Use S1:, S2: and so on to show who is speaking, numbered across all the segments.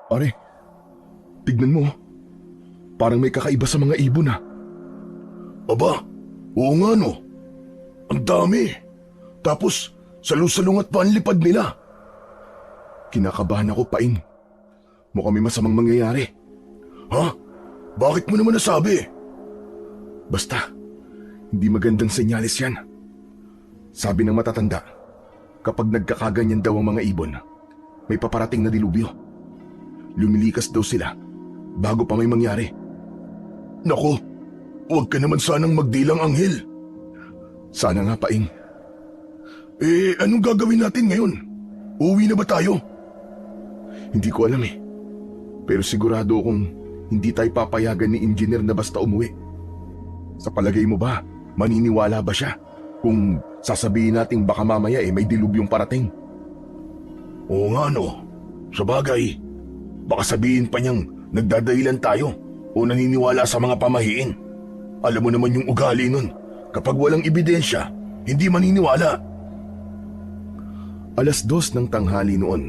S1: Pare, tignan mo. Parang may kakaiba sa mga ibon ah.
S2: Aba, oo nga no. Ang dami. Tapos, salungat pa ang lipad nila.
S1: Kinakabahan ako, Paing. Mukhang may masamang mangyayari.
S2: Ha? Bakit mo naman nasabi?
S1: Basta, hindi magandang senyales yan. Sabi ng matatanda, kapag nagkakaganyan daw ang mga ibon, may paparating na dilubyo. Lumilikas daw sila bago pa may mangyari.
S2: Naku, huwag ka naman sanang magdilang anghel.
S1: Sana nga, Paing.
S2: Anong gagawin natin ngayon? Uuwi na ba tayo?
S1: Hindi ko alam eh. Pero sigurado akong hindi tayo papayagan ni engineer na basta umuwi. Sa palagay mo ba, maniniwala ba siya kung sasabihin nating baka mamaya may dilubyong parating?
S2: Oo nga no. Sabagay, baka sabihin pa niyang nagdadahilan tayo o naniniwala sa mga pamahiin. Alam mo naman yung ugali nun. Kapag walang ebidensya, hindi maniniwala.
S1: 2:00 ng tanghali noon.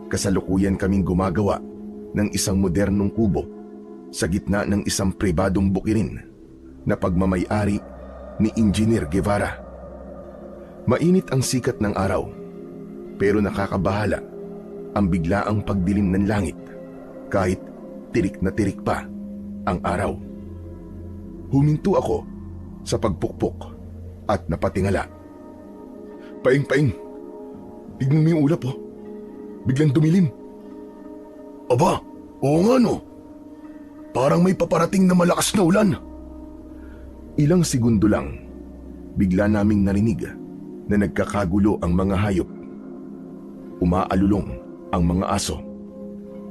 S1: Kasalukuyan kaming gumagawa ng isang modernong kubo sa gitna ng isang pribadong bukirin na pagmamay-ari ni Engineer Guevara. Mainit ang sikat ng araw, pero nakakabahala ang biglaang pagdilim ng langit kahit tirik na tirik pa ang araw. Huminto ako sa pagpukpok at napatingala. Paing, tignan mo yung ulap oh. Biglang dumilim.
S2: Aba, oo nga no. Parang may paparating na malakas na ulan.
S1: Ilang segundo lang, bigla naming narinig na nagkakagulo ang mga hayop. Umaalulong ang mga aso.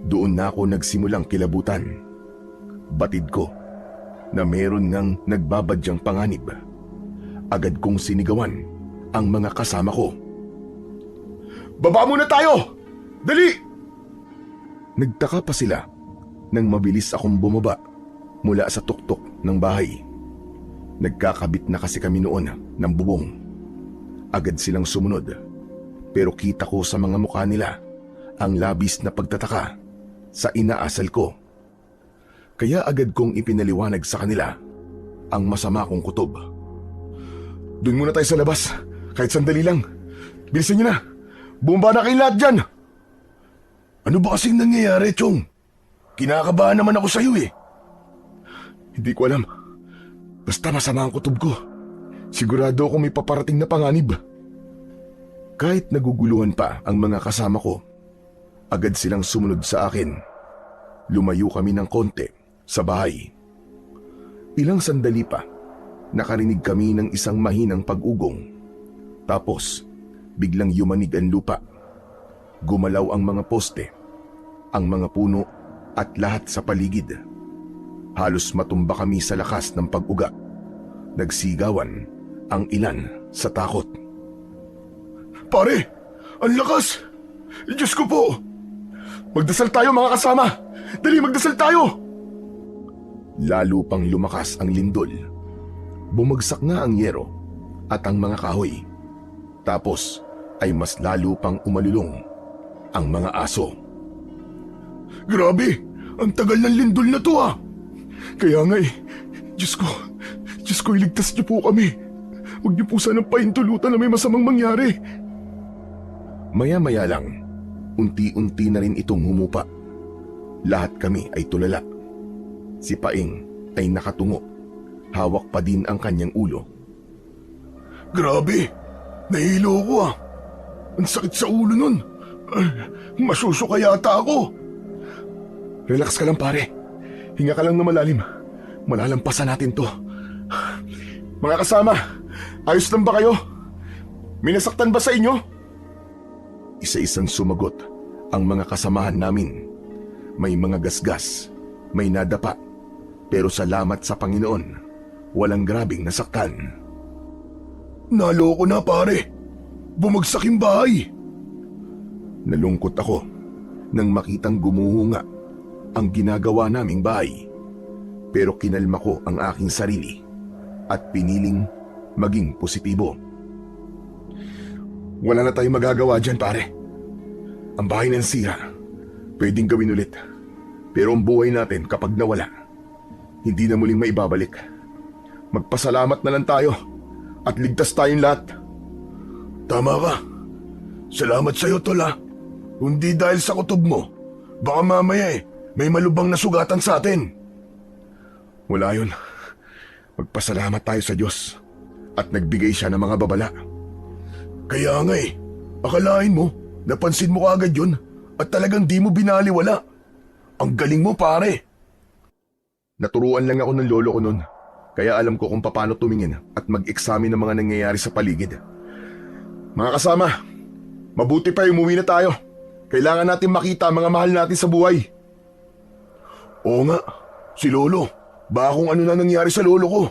S1: Doon na ako nagsimulang kilabutan. Batid ko na meron ngang nagbabadyang panganib. Agad kong sinigawan ang mga kasama ko. Baba muna tayo! Dali! Nagtaka pa sila nang mabilis akong bumaba mula sa tuktok ng bahay. Nagkakabit na kasi kami noon ng bubong. Agad silang sumunod, pero kita ko sa mga mukha nila ang labis na pagtataka sa inaasal ko. Kaya agad kong ipinaliwanag sa kanila ang masama kong kutob. Doon muna tayo sa labas, kahit sandali lang. Bilisan niyo na! Bumaba na kayong lahat dyan!
S2: Ano ba kasing nangyayari, Chong? Kinakabahan naman ako sa'yo eh.
S1: Hindi ko alam. Basta masama ang kutob ko. Sigurado akong may paparating na panganib. Kahit naguguluhan pa ang mga kasama ko, agad silang sumunod sa akin. Lumayo kami ng konti sa bahay. Ilang sandali pa, nakarinig kami ng isang mahinang pag-ugong. Tapos, biglang yumanig ang lupa. Gumalaw ang mga poste, ang mga puno at lahat sa paligid. Halos matumba kami sa lakas ng pag-uga. Nagsigawan ang ilan sa takot.
S2: Pare, ang lakas! Diyos ko po!
S1: Magdasal tayo mga kasama! Dali, magdasal tayo! Lalo pang lumakas ang lindol. Bumagsak na ang yero at ang mga kahoy. Tapos ay mas lalo pang umalulong ang mga aso.
S2: Grabe! Ang tagal ng lindol na to ah!
S1: Kaya nga Diyos ko, iligtas niyo po kami. Huwag niyo po sanang pahintulutan na may masamang mangyari. Maya-maya lang, unti-unti na rin itong humupa. Lahat kami ay tulala. Si Paing ay nakatungo. Hawak pa din ang kanyang ulo.
S2: Grabe! Nahilo ko ah! Ang sakit sa ulo nun! Masusuka yata ako!
S1: Relax ka lang pare. Hinga ka lang na malalim. Malalampasan natin to. Mga kasama, ayos lang ba kayo? May nasaktan ba sa inyo? Isa-isang sumagot ang mga kasamahan namin. May mga gasgas, may nadapa. Pero salamat sa Panginoon, walang grabing nasaktan.
S2: Naloko na pare! Bumagsak yung bahay!
S1: Nalungkot ako nang makitang gumuhunga ang ginagawa naming bahay. Pero kinalma ko ang aking sarili at piniling maging positibo. Wala na tayong magagawa dyan pare. Ang bahay ng sira. Pwedeng gawin ulit. Pero ang buhay natin kapag nawala, hindi na muling maibabalik. Magpasalamat na lang tayo at ligtas tayong lahat.
S2: Tama ka. Salamat sa'yo, Tol, ha. Kundi dahil sa kutob mo, baka mamaya may malubang na sugatan sa atin.
S1: Wala yun. Magpasalamat tayo sa Diyos at nagbigay siya ng mga babala.
S2: Kaya nga akalain mo, napansin mo kaagad yun at talagang di mo binaliwala. Ang galing mo, pare.
S1: Naturuan lang ako ng lolo ko noon, kaya alam ko kung paano tumingin at mag-examine ng mga nangyayari sa paligid. Mga kasama, mabuti pa umuwi na tayo. Kailangan natin makita ang mga mahal natin sa buhay.
S2: Oo nga, si Lolo. Baka kung ano na nangyari sa lolo ko.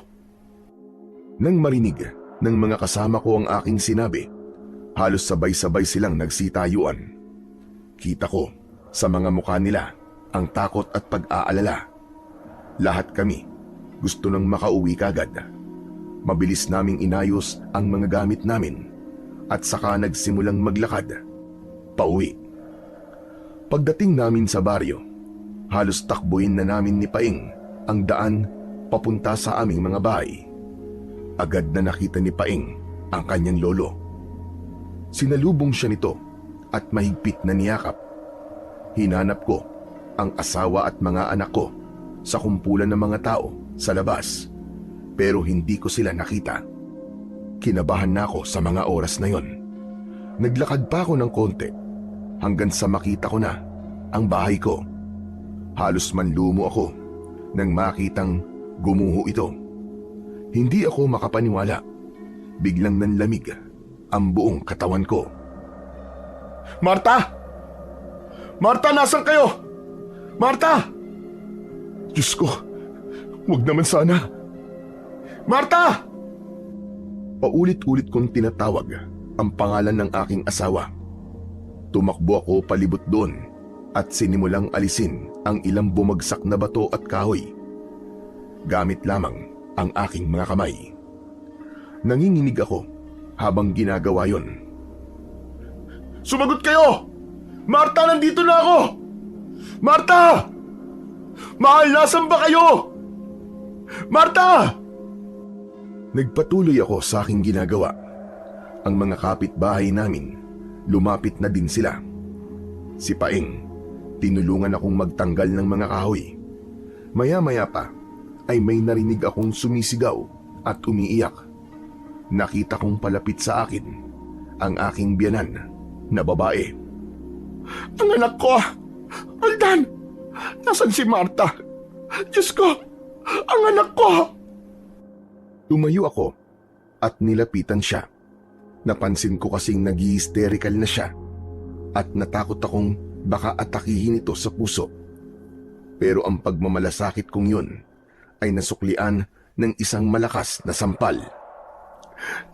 S1: Nang marinig ng mga kasama ko ang aking sinabi, halos sabay-sabay silang nagsitayuan. Kita ko sa mga mukha nila ang takot at pag-aalala. Lahat kami gusto nang makauwi kagad. Mabilis naming inayos ang mga gamit namin at saka nagsimulang maglakad pauwi. Pagdating namin sa baryo, halos takbuhin na namin ni Paing ang daan papunta sa aming mga bahay. Agad na nakita ni Paing ang kanyang lolo. Sinalubong siya nito at mahigpit na niyakap. Hinanap ko ang asawa at mga anak ko sa kumpulan ng mga tao sa labas, pero hindi ko sila nakita. Kinabahan na ako sa mga oras na yon. Naglakad pa ako ng konti hanggang sa makita ko na ang bahay ko. Halos manlumo ako nang makitang gumuho ito. Hindi ako makapaniwala. Biglang nanlamig ang buong katawan ko.
S2: Marta! Marta, nasan kayo? Marta!
S1: Diyos ko, huwag naman sana.
S2: Marta!
S1: Paulit-ulit kong tinatawag ang pangalan ng aking asawa. Tumakbo ako palibot doon at sinimulang alisin ang ilang bumagsak na bato at kahoy. Gamit lamang ang aking mga kamay. Nanginginig ako habang ginagawa yon.
S2: Sumagot kayo! Marta, nandito na ako! Marta! Mahal, nasan ba kayo? Marta!
S1: Nagpatuloy ako sa aking ginagawa. Ang mga kapitbahay namin, lumapit na din sila. Si Paing, tinulungan akong magtanggal ng mga kahoy. Maya-maya pa ay may narinig akong sumisigaw at umiiyak. Nakita kong palapit sa akin ang aking biyanan na babae.
S2: Ang anak ko! Roldan! Nasaan si Marta? Diyos ko! Ang anak ko!
S1: Tumayo ako at nilapitan siya. Napansin ko kasing nag-hysterical na siya at natakot akong baka atakihin ito sa puso. Pero ang pagmamalasakit kong yun ay nasuklian ng isang malakas na sampal.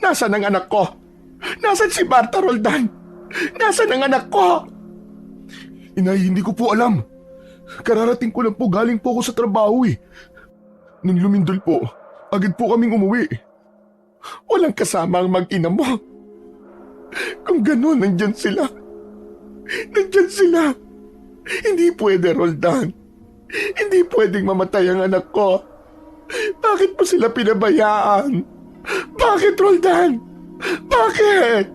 S2: Nasaan ang anak ko? Nasaan si Marta, Roldan? Nasaan ang anak ko?
S1: Inay, hindi ko po alam. Kararating ko lang po, galing po ako sa trabaho eh. Nung lumindol po, agad po kaming umuwi.
S2: Walang kasama ang mag-ina mo. Kung ganun, nandyan sila. Nandyan sila. Hindi pwede, Roldan. Hindi pwedeng mamatay ang anak ko. Bakit mo sila pinabayaan? Bakit, Roldan? Bakit?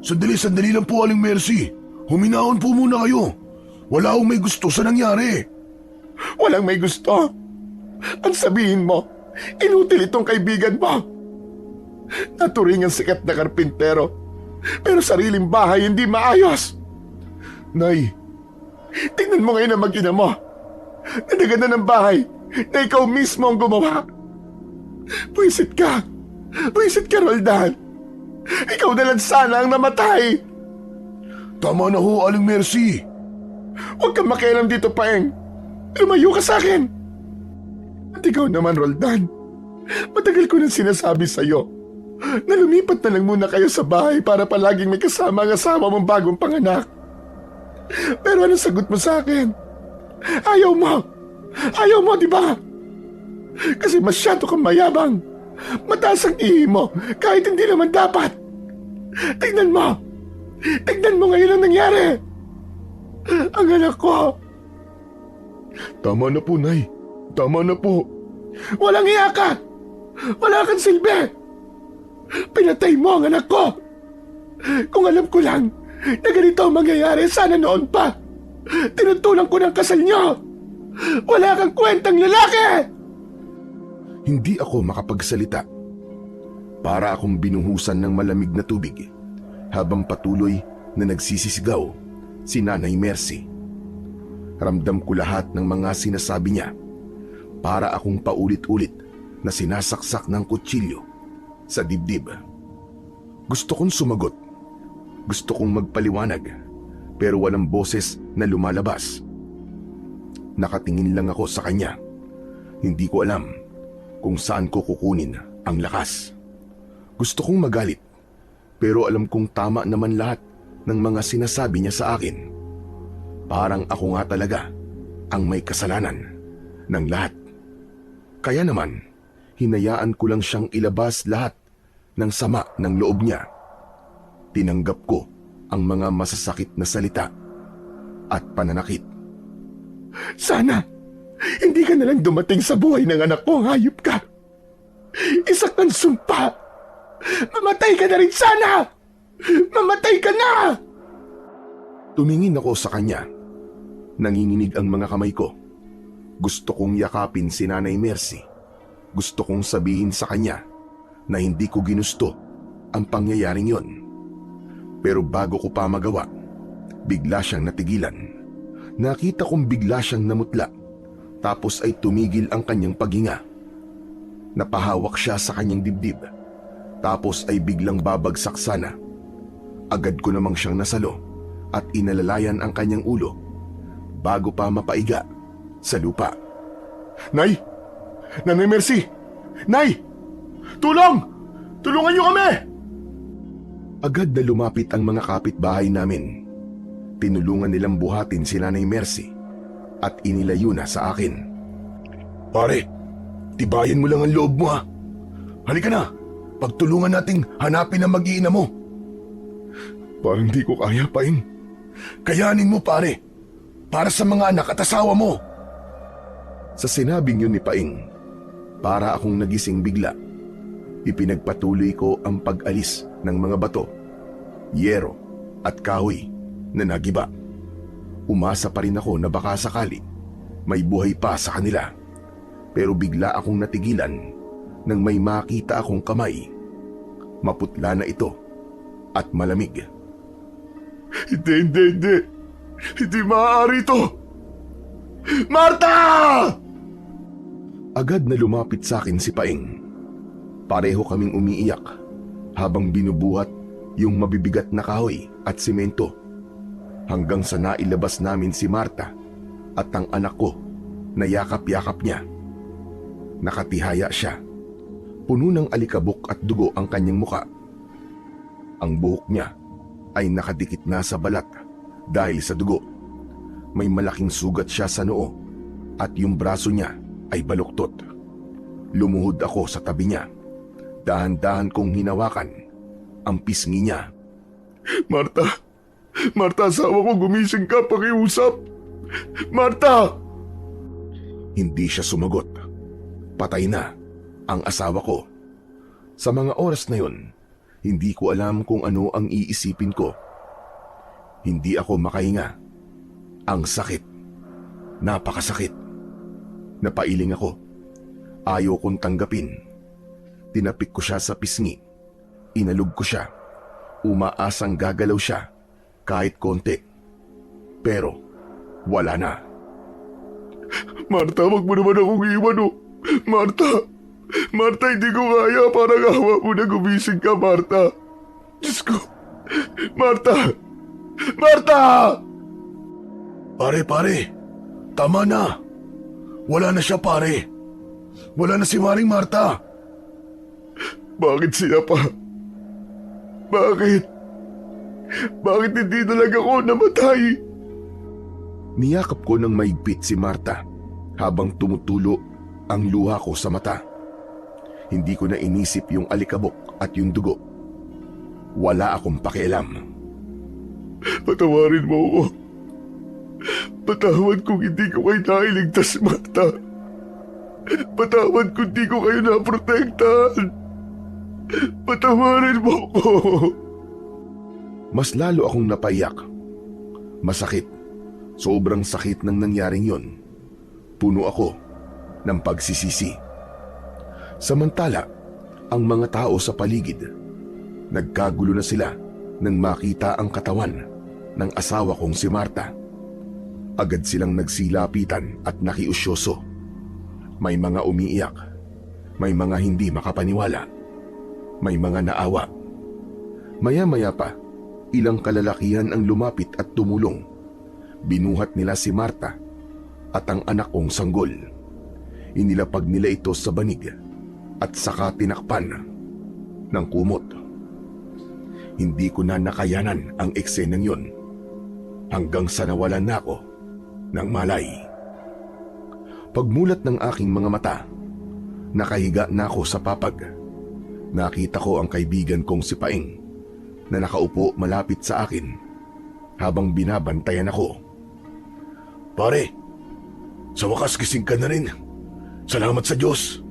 S1: Sandali lang po, Aling Mercy. Huminahon po muna kayo. Wala akong may gusto sa nangyari.
S2: Walang may gusto. Ang sabihin mo, inutil itong kaibigan mo. Naturing ang sikat na karpintero, pero sariling bahay hindi maayos.
S1: Nay,
S2: tingnan mo ngayon ang mag-ina mo. Nadaganda ng bahay na ikaw mismo ang gumawa. Pwisit ka. Pwisit ka, Roldan. Ikaw na lang sana ang namatay.
S1: tama na ho, Aling Mercy.
S2: Huwag kang makialam dito, Paeng. Lumayo ka sa akin. At ikaw naman, Roldan. Matagal ko nang sinasabi sa'yo na lumipat na lang muna kayo sa bahay para palaging may kasama ang asawa mong bagong panganak. Pero anong sagot mo sa akin? Ayaw mo. Ayaw mo, di ba? Kasi masyado kang mayabang. Mataas ang ihi mo kahit hindi naman dapat. Tignan mo. Tignan mo ngayon ang nangyari.
S1: Ang anak ko! Tama na po, Nay. Tama na po. Walang iya ka! Wala kang silbi! Pinatay mo ang anak ko! Kung alam ko lang na ganito ang mangyayari, sana noon pa. Tinutulang ko ng kasal niyo! Wala kang kwentang lalaki! Hindi ako makapagsalita. Para akong binuhusan ng malamig na tubig habang patuloy na nagsisisigaw si Nanay Mercy. Ramdam ko lahat ng mga sinasabi niya. Para akong paulit-ulit na sinasaksak ng kutsilyo sa dibdib. Gusto kong sumagot. Gusto kong magpaliwanag, pero walang boses na lumalabas. Nakatingin lang ako sa kanya. Hindi ko alam kung saan ko kukunin ang lakas. Gusto kong magalit, pero alam kong tama naman lahat ng mga sinasabi niya sa akin. Parang ako nga talaga ang may kasalanan ng lahat. Kaya naman, hinayaan ko lang siyang ilabas lahat ng sama ng loob niya. Tinanggap ko ang mga masasakit na salita at pananakit. Sana, hindi ka nalang dumating sa buhay ng anak ko, hayop ka. Isa kang sumpa. Mamatay ka na rin sana! Mamatay ka na! Tumingin ako sa kanya. Nanginginig ang mga kamay ko. Gusto kong yakapin si Nanay Mercy. Gusto kong sabihin sa kanya na hindi ko ginusto ang pangyayaring yon. Pero bago ko pa magawa, bigla siyang natigilan. Nakita kong bigla siyang namutla, tapos ay tumigil ang kanyang paghinga. Napahawak siya sa kanyang dibdib, tapos ay biglang babagsak sana. Agad ko namang siyang nasalo at inalalayan ang kanyang ulo bago pa mapaiga sa lupa. Nay! Nanay Mercy! Nay! Tulong! Tulungan niyo kami! Agad na lumapit ang mga kapitbahay namin. Tinulungan nilang buhatin si Nanay Mercy at inilayo na sa akin. Pare, tibayan mo lang ang loob mo, ha. Halika na, pagtulungan nating hanapin ang mag-iina mo. Parang di ko kaya, Paing. Kayanin mo, pare. Para sa mga anak at asawa mo. Sa sinabing yun ni Paing, para akong nagising bigla. Ipinagpatuloy ko ang pag-alis ng mga bato, yero at kahoy na nagiba. Umasa pa rin ako na baka sakali may buhay pa sa kanila. Pero bigla akong natigilan nang may makita akong kamay. Maputla na ito at malamig. Hindi. Hindi maaari ito! Marta! Agad na lumapit sa akin si Paing. Pareho kaming umiiyak habang binubuhat yung mabibigat na kahoy at simento hanggang sa nailabas namin si Marta at ang anak ko na yakap-yakap niya. Nakatihaya siya. Puno ng alikabok at dugo ang kanyang muka. Ang buhok niya ay nakadikit na sa balat dahil sa dugo. May malaking sugat siya sa noo at yung braso niya ay baluktot. Lumuhod ako sa tabi niya. Dahan-dahan kong hinawakan ang pisngi niya. Marta! Marta, asawa ko, gumising ka, pakiusap! Marta! Hindi siya sumagot. Patay na ang asawa ko. Sa mga oras na yon, hindi ko alam kung ano ang iisipin ko. Hindi ako makahinga. Ang sakit. Napakasakit. Napailing ako. Ayaw kong tanggapin. Tinapik ko siya sa pisngi. Inalog ko siya. Umaasang gagalaw siya kahit konti. Pero wala na. Marta, wag mo naman akong iwan, oh. Marta, hindi ko kaya. Parang awa mo na gumising ka, Marta. Diyos ko. Marta! Pare, tama na. Wala na siya, pare. Wala na si Maring Marta. Bakit siya pa? Bakit hindi na lang ako namatay? Niyakap ko ng maigpit si Marta habang tumutulo ang luha ko sa mata. Hindi ko na inisip yung alikabok at yung dugo. Wala akong pakialam. Patawarin mo ako. Patawad kung hindi ko kayo nailigtas, Marta. Patawad kung hindi ko kayo naprotektahan. Patawarin mo ko. Mas lalo akong napaiyak. Masakit. Sobrang sakit ng nangyaring yon. Puno ako ng pagsisisi. Samantala, ang mga tao sa paligid, nagkagulo na sila nang makita ang katawan ng asawa kong si Marta. Agad silang nagsilapitan at nakiusyoso. May mga umiiyak, may mga hindi makapaniwala, may mga naawa. Maya-maya pa, ilang kalalakihan ang lumapit at tumulong. Binuhat nila si Marta at ang anak kong sanggol. Inilapag nila ito sa banig at saka tinakpan ng kumot. Hindi ko na nakayanan ang eksenang yon hanggang sa nawalan na ako ng malay. Pagmulat ng aking mga mata, nakahiga na ako sa papag. Nakita ko ang kaibigan kong si Paing na nakaupo malapit sa akin habang binabantayan ako.
S2: Pare, sa wakas gising ka na rin. Salamat sa Diyos.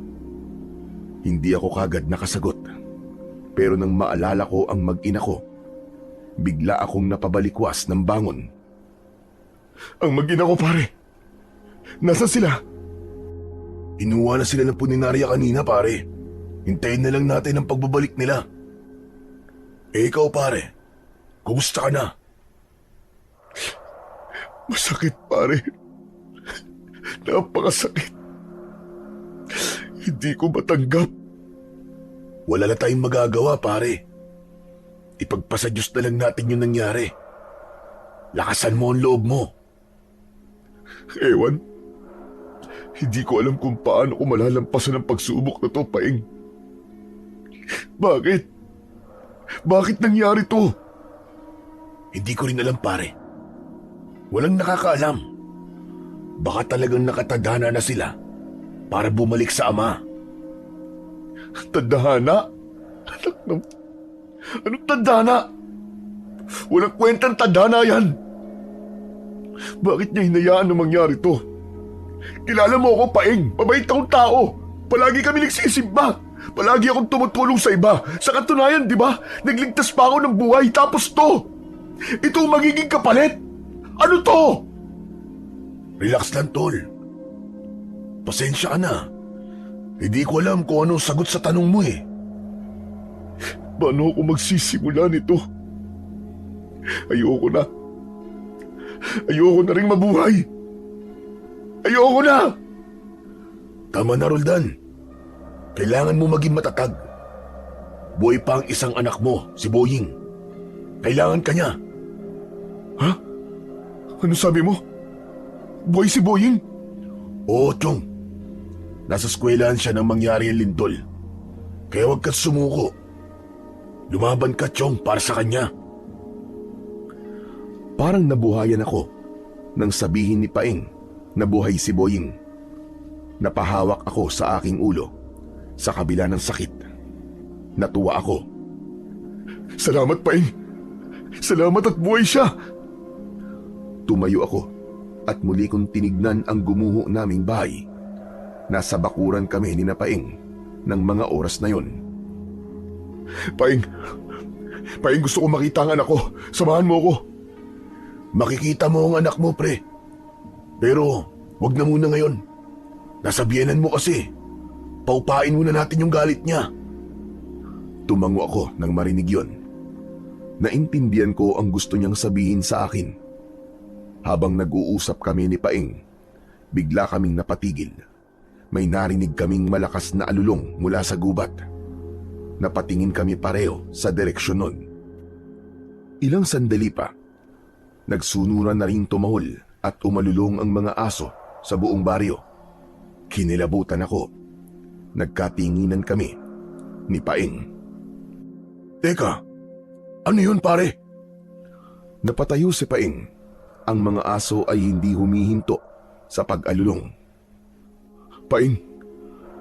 S1: Hindi ako kagad nakasagot. Pero nang maalala ko ang mag-ina ko, bigla akong napabalikwas ng bangon. Ang mag-ina ko, pare. Nasaan sila?
S2: Inuwa na sila ng puninarya kanina, pare. Hintayin na lang natin ang pagbabalik nila. Eh ikaw, pare, kumusta ka na?
S1: Masakit, pare. Napakasakit. Hindi ko matanggap.
S2: Wala na tayong magagawa, pare. Ipagpasa Diyos na lang natin yung nangyari. Lakasan mo ang loob mo.
S1: Ewan. Hindi ko alam kung paano ko malalampasan ang pagsubok na to, Paing. Bakit? Bakit nangyari to?
S2: Hindi ko rin alam, pare. Walang nakakaalam. Baka talagang nakatadhana na sila para bumalik sa ama.
S1: Tadhana? Anong tadhana? Walang kwentang tadhana yan. Bakit niya hinayaan na mangyari to? Kilala mo ako, Paing. Mabait akong tao. Palagi kami nagsisimba. Palagi akong tumutulong sa iba. Sa katunayan, di ba? Nagligtas pa ako ng buhay. Tapos to. Ito ang magiging kapalit. Ano to?
S2: Relax lang, tol. Pasensya ka na. Hindi ko alam kung anong sagot sa tanong mo eh.
S1: Paano ako magsisimula nito? Ayoko na. Ayoko na rin mabuhay. Ayoko na!
S2: Tama na, Roldan. Kailangan mo maging matatag. Buhay pa ang isang anak mo, si Boying. Kailangan ka niya.
S1: Ha? Ano sabi mo? Buhay si Boying?
S2: Oo, Chong. Nasa eskwelahan siya nang mangyari ang lindol. Kaya huwag ka sumuko. Lumaban ka, Chong, para sa kanya.
S1: Parang nabuhayan ako nang sabihin ni Paing na buhay si Boying. Napahawak ako sa aking ulo sa kabila ng sakit. Natuwa ako. Salamat, Paing. Salamat at buhay siya. Tumayo ako at muli kong tinignan ang gumuho naming bahay. Nasa bakuran kami ni Paing ng mga oras na yon. Paing, gusto ko makita ang anak ko. Samahan mo ko.
S2: Makikita mo ang anak mo, pre. Pero wag na muna ngayon. Nasa biyenan mo kasi. Paupain muna natin yung galit niya.
S1: Tumango ako nang marinig yon. Naintindihan ko ang gusto niyang sabihin sa akin. Habang nag-uusap kami ni Paing, bigla kaming napatigil. May narinig kaming malakas na alulong mula sa gubat. Napatingin kami pareho sa direksyon nun. Ilang sandali pa, nagsunuran na ring tumahol at umalulong ang mga aso sa buong baryo. Kinilabutan ako. Nagkatinginan kami ni Paing.
S2: Teka, ano yun, pare?
S1: Napatayo si Paing. Ang mga aso ay hindi humihinto sa pag-alulong. Paing,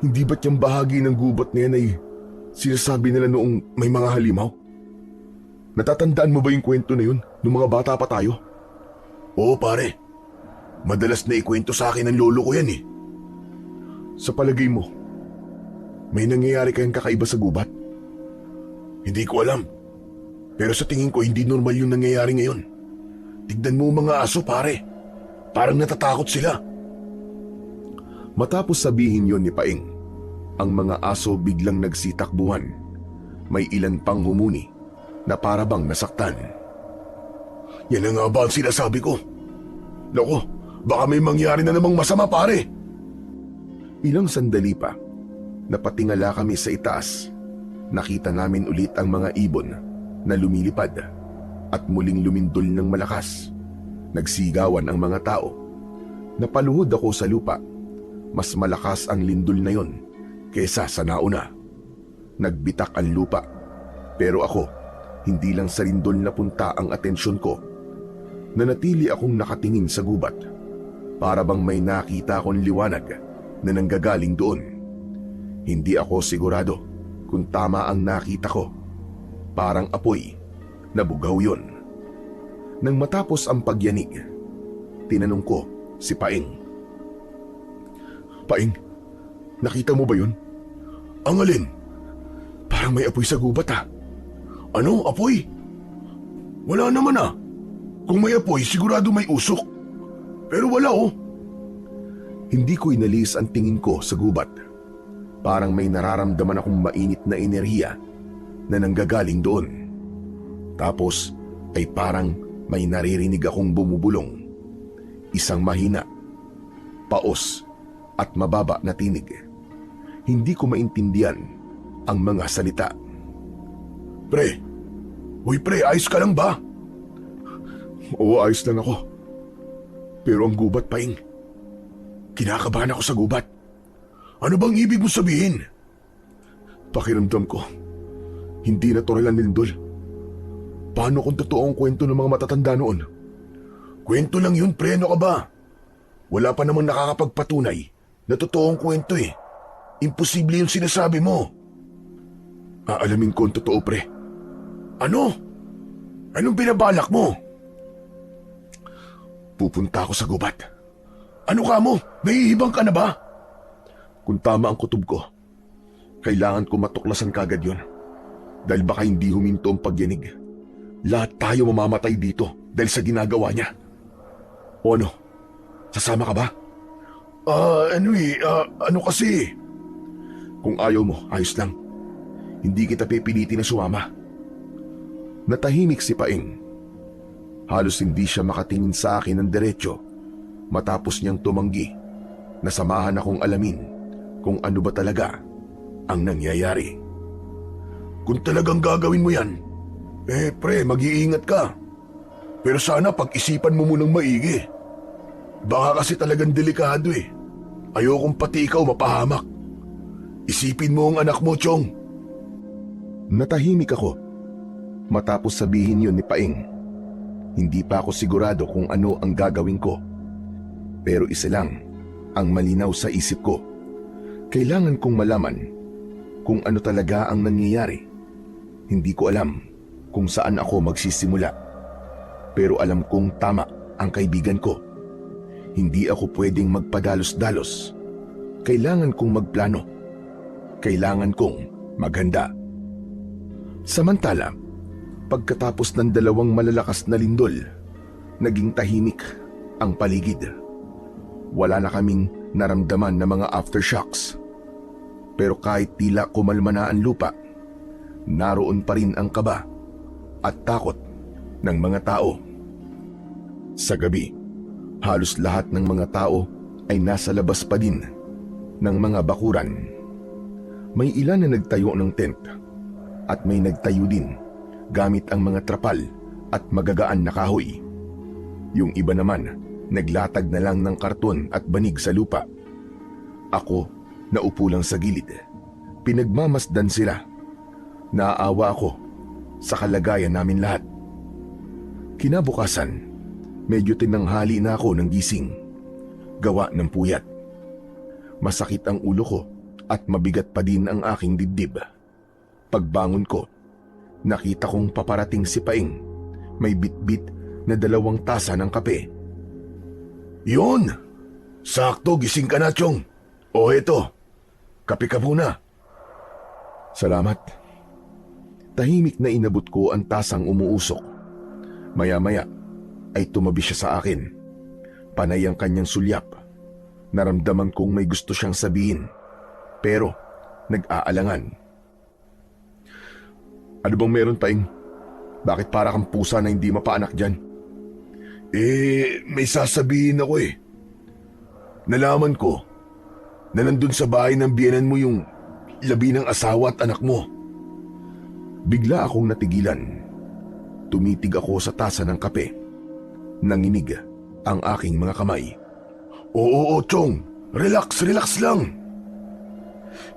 S1: hindi ba't yung bahagi ng gubat na yan ay sinasabi nila noong may mga halimaw? Natatandaan mo ba yung kwento na yun nung mga bata pa tayo?
S2: Oo, pare. Madalas na ikwento sa akin ng lolo ko yan eh.
S1: Sa palagay mo, may nangyayari kayang kakaiba sa gubat?
S2: Hindi ko alam. Pero sa tingin ko hindi normal yung nangyayari ngayon. Tignan mo mga aso pare. Parang natatakot sila.
S1: Matapos sabihin yon ni Paing, ang mga aso biglang nagsitakbuhan. May ilan pang humuni na parabang nasaktan.
S2: Yan na nga ba ang sinasabi ko? Loko, baka may mangyari na namang masama pare.
S1: Ilang sandali pa, napatingala kami sa itaas. Nakita namin ulit ang mga ibon na lumilipad at muling lumindol ng malakas. Nagsigawan ang mga tao. Napaluhod ako sa lupa. Mas malakas ang lindol na yon kesa sa nauna. Nagbitak ang lupa. Pero ako, hindi lang sa lindol napunta ang atensyon ko. Nanatili akong nakatingin sa gubat. Para bang may nakita akong liwanag na nanggagaling doon. Hindi ako sigurado kung tama ang nakita ko. Parang apoy na bugaw yon. Nang matapos ang pagyanig, tinanong ko si Paing.
S2: Paing, nakita mo ba yun? Ang alin? Parang may apoy sa gubat ah. Ano, apoy? Wala naman ah. Kung may apoy, sigurado may usok. Pero wala oh.
S1: Hindi ko inalis ang tingin ko sa gubat. Parang may nararamdaman akong mainit na enerhiya na nanggagaling doon. Tapos ay parang may naririnig akong bumubulong. Isang mahina, paos at mababa na tinig. Hindi ko maintindihan ang mga salita.
S2: Pre, uy pre, ayos ka lang ba?
S1: Oo, ayos lang ako. Pero ang gubat, Paing.
S2: Kinakabahan ako sa gubat. Ano bang ibig mo sabihin?
S1: Pakiramdam ko, hindi natural ang lindol. Paano kung totoo ang kwento ng mga matatanda noon?
S2: Kwento lang yun, pre, ano ka ba? Wala pa namang nakakapagpatunay na totoong kwento eh. Imposible yung sinasabi mo.
S1: Aalamin ko ang totoo, pre.
S2: Ano? Anong binabalak mo?
S1: Pupunta ako sa gubat.
S2: Ano ka mo? Nahihibang ka na ba?
S1: Kung tama ang kutob ko, kailangan ko matuklasan kagad yon. Dahil baka hindi huminto ang pagyanig. Lahat tayo mamamatay dito dahil sa ginagawa niya. O ano? Sasama ka ba?
S2: Ano kasi?
S1: Kung ayaw mo, ayos lang. Hindi kita pipilitin na sumama. Natahimik si Paing. Halos hindi siya makatingin sa akin ng diretsyo matapos niyang tumanggi na samahan akong alamin kung ano ba talaga ang nangyayari.
S2: Kung talagang gagawin mo yan, pre, mag-iingat ka. Pero sana pag-isipan mo munang maigi. Baka kasi talagang delikado eh. Ayokong pati ikaw mapahamak. Isipin mo ang anak mo, Chong.
S1: Natahimik ako matapos sabihin yun ni Paing. Hindi pa ako sigurado kung ano ang gagawin ko. Pero isa lang ang malinaw sa isip ko. Kailangan kong malaman kung ano talaga ang nangyayari. Hindi ko alam kung saan ako magsisimula. Pero alam kong tama ang kaibigan ko. Hindi ako pwedeng magpadalos-dalos. Kailangan kong magplano. Kailangan kong maghanda. Samantala, pagkatapos ng 2 malalakas na lindol, naging tahimik ang paligid. Wala na kaming naramdaman na mga aftershocks. Pero kahit tila kumalma na ang lupa, naroon pa rin ang kaba at takot ng mga tao. Sa gabi, halos lahat ng mga tao ay nasa labas pa din ng mga bakuran. May ilan na nagtayo ng tent at may nagtayo din gamit ang mga trapal at magagaan na kahoy. Yung iba naman, naglatag na lang ng karton at banig sa lupa. Ako, naupo lang sa gilid. Pinagmamasdan sila. Naaawa ako sa kalagayan namin lahat. Kinabukasan, medyo tinanghali na ako ng gising. Gawa ng puyat. Masakit ang ulo ko at mabigat pa din ang aking dibdib. Pagbangon ko, nakita kong paparating si Paing. May bitbit na 2 tasa ng kape.
S2: Yun! Sakto, gising ka na, Chong. O eto, kape ka muna.
S1: Salamat. Tahimik na inabot ko ang tasang umuusok. Maya-maya ay tumabi siya sa akin. Panay ang kanyang sulyap. Naramdaman kong may gusto siyang sabihin, pero nag-aalangan. Ano bang meron, Paing? Bakit para kang pusa na hindi mapaanak dyan?
S2: May sasabihin ako eh. Nalaman ko na nandun sa bahay ng biyenan mo yung labi ng asawa at anak mo.
S1: Bigla akong natigilan. Tumitig ako sa tasa ng kape. Nanginig ang aking mga kamay.
S2: Oo, Chong. Relax lang.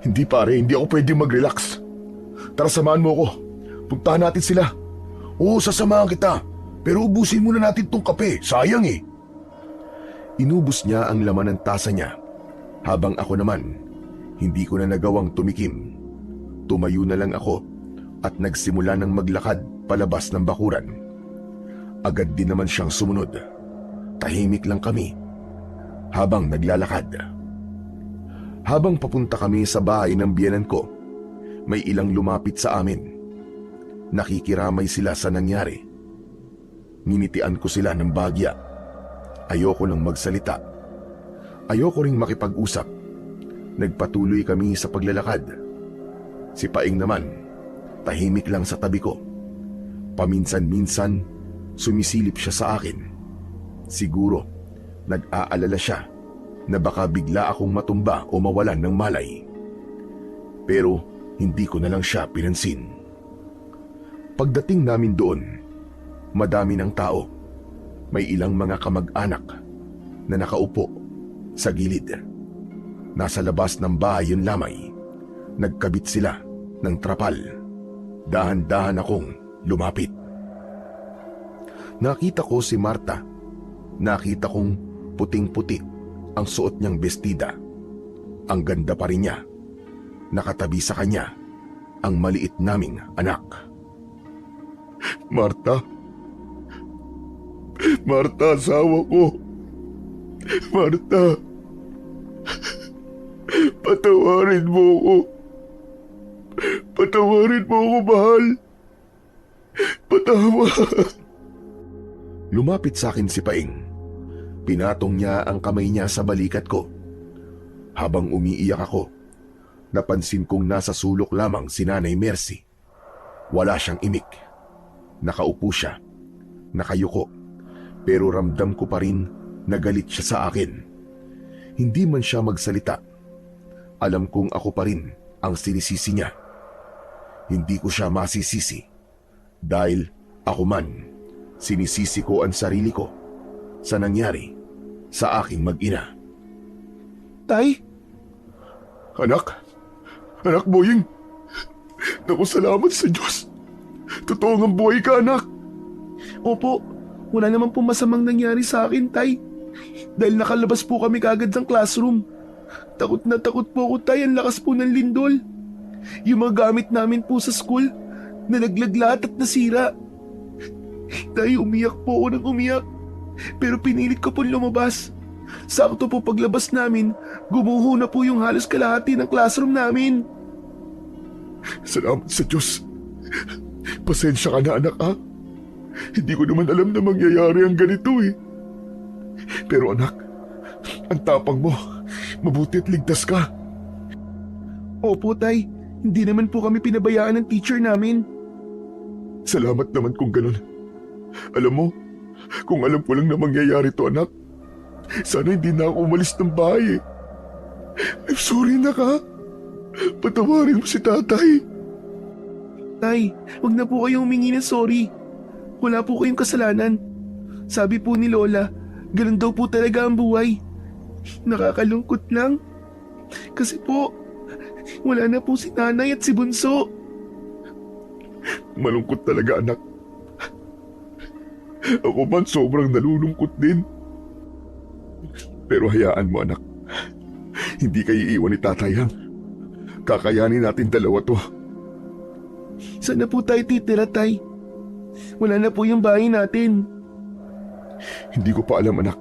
S1: Hindi pare, hindi ako pwede mag-relax. Tara, samahan mo ako. Puntahan natin sila.
S2: Oo, sasamahan kita. Pero ubusin muna natin tong kape. Sayang eh.
S1: Inubos niya ang laman ng tasa niya. Habang ako naman, hindi ko na nagawang tumikim. Tumayo na lang ako at nagsimula ng maglakad palabas ng bakuran. Agad din naman siyang sumunod. Tahimik lang kami habang naglalakad. Habang papunta kami sa bahay ng biyenan ko, may ilang lumapit sa amin. Nakikiramay sila sa nangyari. Nginitian ko sila ng bagya. Ayoko nang magsalita. Ayoko ring makipag-usap. Nagpatuloy kami sa paglalakad. Si Paing naman, tahimik lang sa tabi ko. Paminsan-minsan, sumisilip siya sa akin. Siguro, nag-aalala siya na baka bigla akong matumba o mawalan ng malay. Pero hindi ko na lang siya pinansin. Pagdating namin doon, madami ng tao. May ilang mga kamag-anak na nakaupo sa gilid. Nasa labas ng bahay yun lamay. Nagkabit sila ng trapal. Dahan-dahan akong lumapit. Nakita ko si Marta. Nakita kong puting-puti ang suot niyang bestida. Ang ganda pa rin niya. Nakatabi sa kanya ang maliit naming anak.
S2: Marta, asawa ko. Marta, patawarin mo ko. Patawarin mo ko, mahal. Patawad.
S1: Lumapit sa akin si Paing. Pinatong niya ang kamay niya sa balikat ko. Habang umiiyak ako, napansin kong nasa sulok lamang si Nanay Mercy. Wala siyang imik. Nakaupo siya. Nakayuko. Pero ramdam ko pa rin na galit siya sa akin. Hindi man siya magsalita. Alam kong ako pa rin ang sinisisi niya. Hindi ko siya masisisi. Dahil ako man, sinisisi ko ang sarili ko sa nangyari sa aking mag-ina.
S2: Tay? Anak Boying. Naku, salamat sa Diyos. Totoo ang buhay ka, anak.
S3: Opo, wala naman po masamang nangyari sa akin, Tay. Dahil nakalabas po kami kagad ng classroom. Takot na takot po ako, Tay. Ang lakas po ng lindol. Yung mga gamit namin po sa school, nalaglag lahat at nasira. Tay, umiyak po ako ng umiyak. Pero pinilit ko po lumabas. Sakto po paglabas namin, gumuho na po yung halos kalahati ng classroom namin.
S2: Salamat sa Diyos. Pasensya ka na, anak, ha? Hindi ko naman alam na mangyayari ang ganito eh. Pero anak, ang tapang mo. Mabuti at ligtas ka.
S3: Opo, Tay. Hindi naman po kami pinabayaan ng teacher namin.
S2: Salamat naman kung ganun. Alam mo, kung alam ko lang na mangyayari to, anak, sana hindi na ako umalis ng bahay eh. I'm sorry, anak, ha? Patawarin mo si tatay.
S3: Tay, wag na po kayong humingi ng sorry. Wala po kayong kasalanan. Sabi po ni Lola, ganun daw po talaga ang buhay. Nakakalungkot lang. Kasi po, wala na po si nanay at si Bunso.
S2: Malungkot talaga, anak. Ako man sobrang nalulungkot din. Pero hayaan mo, anak. Hindi kayo iiwan ni tatay, ha? Kakayanin natin dalawa to.
S3: Saan na po tayo titira, Tay? Wala na po yung bahay natin.
S2: Hindi ko pa alam, anak.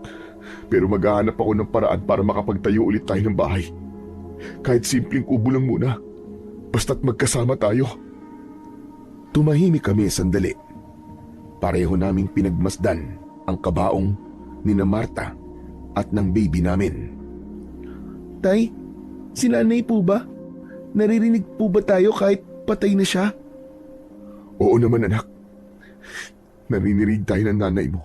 S1: Pero maghahanap ako ng paraan para makapagtayo ulit tayo ng bahay. Kahit simpleng kubo lang muna. Basta't magkasama tayo. Tumahimik kami sandali. Pareho naming pinagmasdan ang kabaong ni na Marta at ng baby namin.
S3: Tay, si nanay po ba? Naririnig po ba tayo kahit patay na siya?
S1: Oo naman anak. Narinirig tayo ng nanay mo.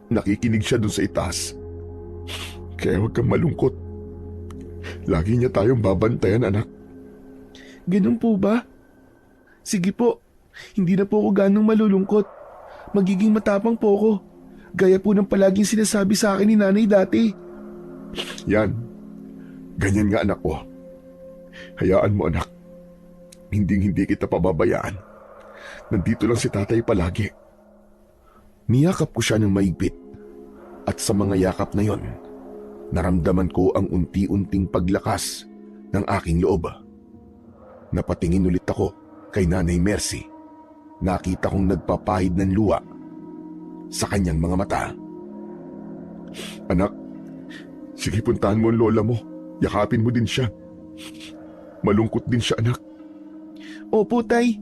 S1: Nakikinig siya dun sa itaas. Kaya huwag kang malungkot. Lagi niya tayong babantayan anak.
S3: Ganun po ba? Sige po, hindi na po ako ganong malulungkot. Magiging matapang po ako. Gaya po ng palaging sinasabi sa akin ni nanay dati.
S1: Yan. Ganyan nga anak ko. Hayaan mo anak. Hindi kita pababayaan. Nandito lang si tatay palagi. Niyakap ko siya ng maigpit. At sa mga yakap na yon, naramdaman ko ang unti-unting paglakas ng aking loob. Napatingin ulit ako kay Nanay Mercy. Nakita kong nagpapahid ng luha sa kanyang mga mata. Anak, sige puntahan mo ang lola mo. Yakapin mo din siya. Malungkot din siya anak.
S3: Opo, tay.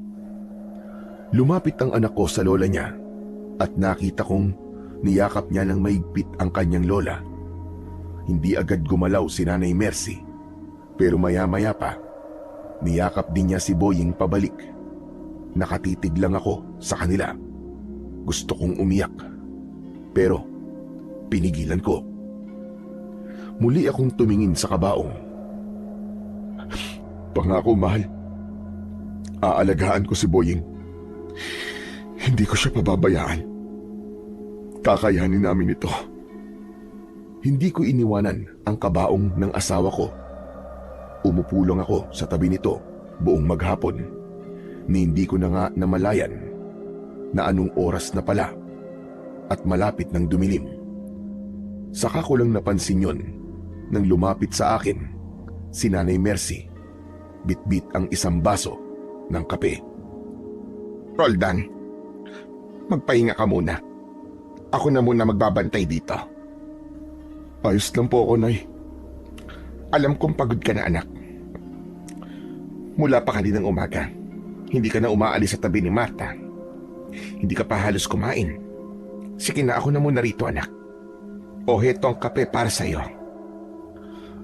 S1: Lumapit ang anak ko sa lola niya at nakita kong niyakap niya ng maigpit ang kanyang lola. Hindi agad gumalaw si Nanay Mercy, pero maya-maya pa, niyakap din niya si Boying pabalik. Nakatitig lang ako sa kanila. Gusto kong umiyak, pero pinigilan ko. Muli akong tumingin sa kabaong. Pangako, mahal. Aalagaan ko si Boying. Hindi ko siya pababayaan. Kakayanin namin ito. Hindi ko iniwanan ang kabaong ng asawa ko. Umupo lang ako sa tabi nito buong maghapon, ni hindi ko na nga namalayan na anong oras na pala at malapit ng dumilim. Saka ko lang napansin yon nang lumapit sa akin si Nanay Mercy, bitbit ang isang baso ng kape.
S4: Roldan, magpahinga ka muna. Ako na muna magbabantay dito.
S1: Ayos lang po ako, Nay.
S4: Alam kong pagod ka na, anak. Mula pa kaninang umaga, hindi ka na umaalis sa tabi ni Marta. Hindi ka pa halos kumain. Sige na, ako na muna rito, anak. O heto ang kape para sa'yo.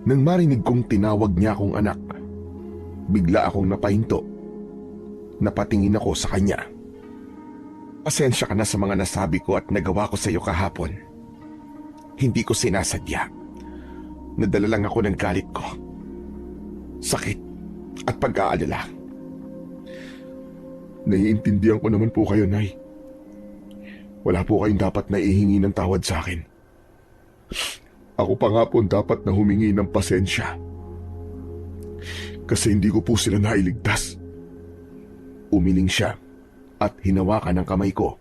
S1: Nang marinig kong tinawag niya akong anak, bigla akong napahinto. Napatingin ako sa kanya.
S4: Pasensya ka na sa mga nasabi ko at nagawa ko sa iyo kahapon. Hindi ko sinasadya. Nadala lang ako ng galit ko. Sakit at pag-aalala.
S1: Naiintindihan ko naman po kayo, Nay. Wala po kayong dapat na ihingi ng tawad sa akin. Ako pa nga po dapat na humingi ng pasensya. Kasi hindi ko po sila nailigtas. Umiling siya at hinawakan ang kamay ko.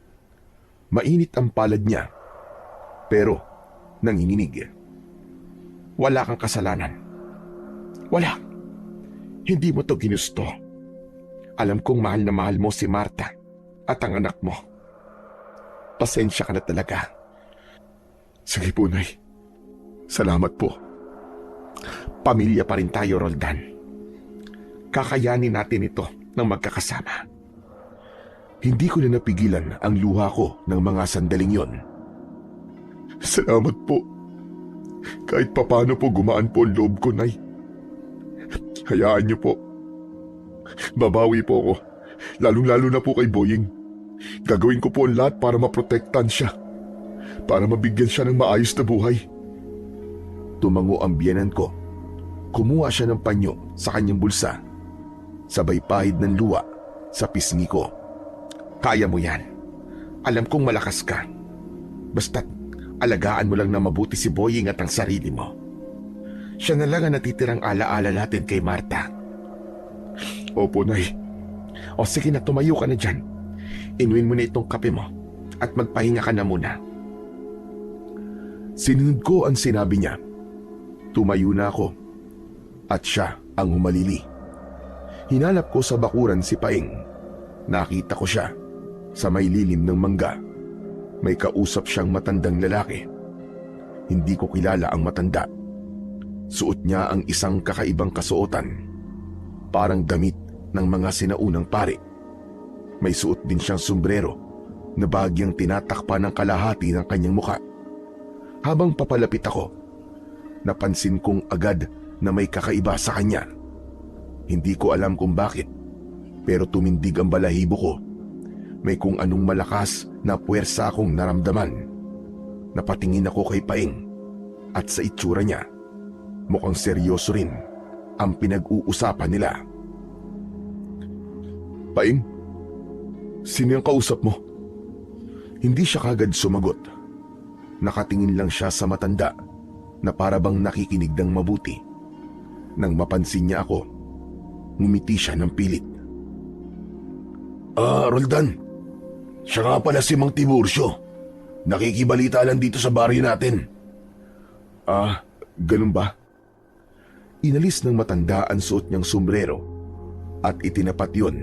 S1: Mainit ang palad niya, pero nanginginig.
S4: Wala kang kasalanan. Wala. Hindi mo to ginusto. Alam kong mahal na mahal mo si Marta at ang anak mo. Pasensya ka na talaga.
S1: Sige po, Nay. Salamat po.
S4: Pamilya pa rin tayo, Roldan. Kakayanin natin ito ng magkakasama.
S1: Hindi ko na napigilan ang luha ko ng mga sandaling yon. Salamat po. Kahit papano po gumaan po ang loob ko, Nay. Hayaan niyo po. Babawi po ako. Lalong-lalo na po kay Boying. Gagawin ko po ang lahat para maprotektan siya. Para mabigyan siya ng maayos na buhay. Tumango ang biyenan ko. Kumuha siya ng panyo sa kanyang bulsa. Sabay pahid ng luha sa pisngi ko.
S4: Kaya mo yan. Alam kong malakas ka. Basta't alagaan mo lang na mabuti si Boying at ang sarili mo. Siya na lang ang natitirang alaala natin kay Marta.
S1: Opo, Nay.
S4: O sige na, tumayo ka na dyan. Inuin mo na itong kape mo at magpahinga ka na muna.
S1: Sinunod ko ang sinabi niya. Tumayo na ako at siya ang humalili. Hinanap ko sa bakuran si Paing. Nakita ko siya sa may lilim ng mangga. May kausap siyang matandang lalaki. Hindi ko kilala ang matanda. Suot niya ang isang kakaibang kasuotan, parang damit ng mga sinaunang pari. May suot din siyang sombrero na bahagyang tinatakpan ng kalahati ng kanyang muka. Habang papalapit ako, napansin kong agad na may kakaiba sa kanya. Hindi ko alam kung bakit, pero tumindig ang balahibo ko. May kung anong malakas na puwersa akong naramdaman. Napatingin ako kay Paing at sa itsura niya, mukhang seryoso rin ang pinag-uusapan nila. Paing, sino yung kausap mo? Hindi siya kagad sumagot. Nakatingin lang siya sa matanda na parabang nakikinig ng mabuti. Nang mapansin niya ako, ngumiti siya ng pilit.
S2: Roldan, siya nga pala si Mang Tiburcio. Nakikibalita lang dito sa baryo natin.
S1: Ganun ba? Inalis ng matanda ang suot niyang sombrero at itinapat yon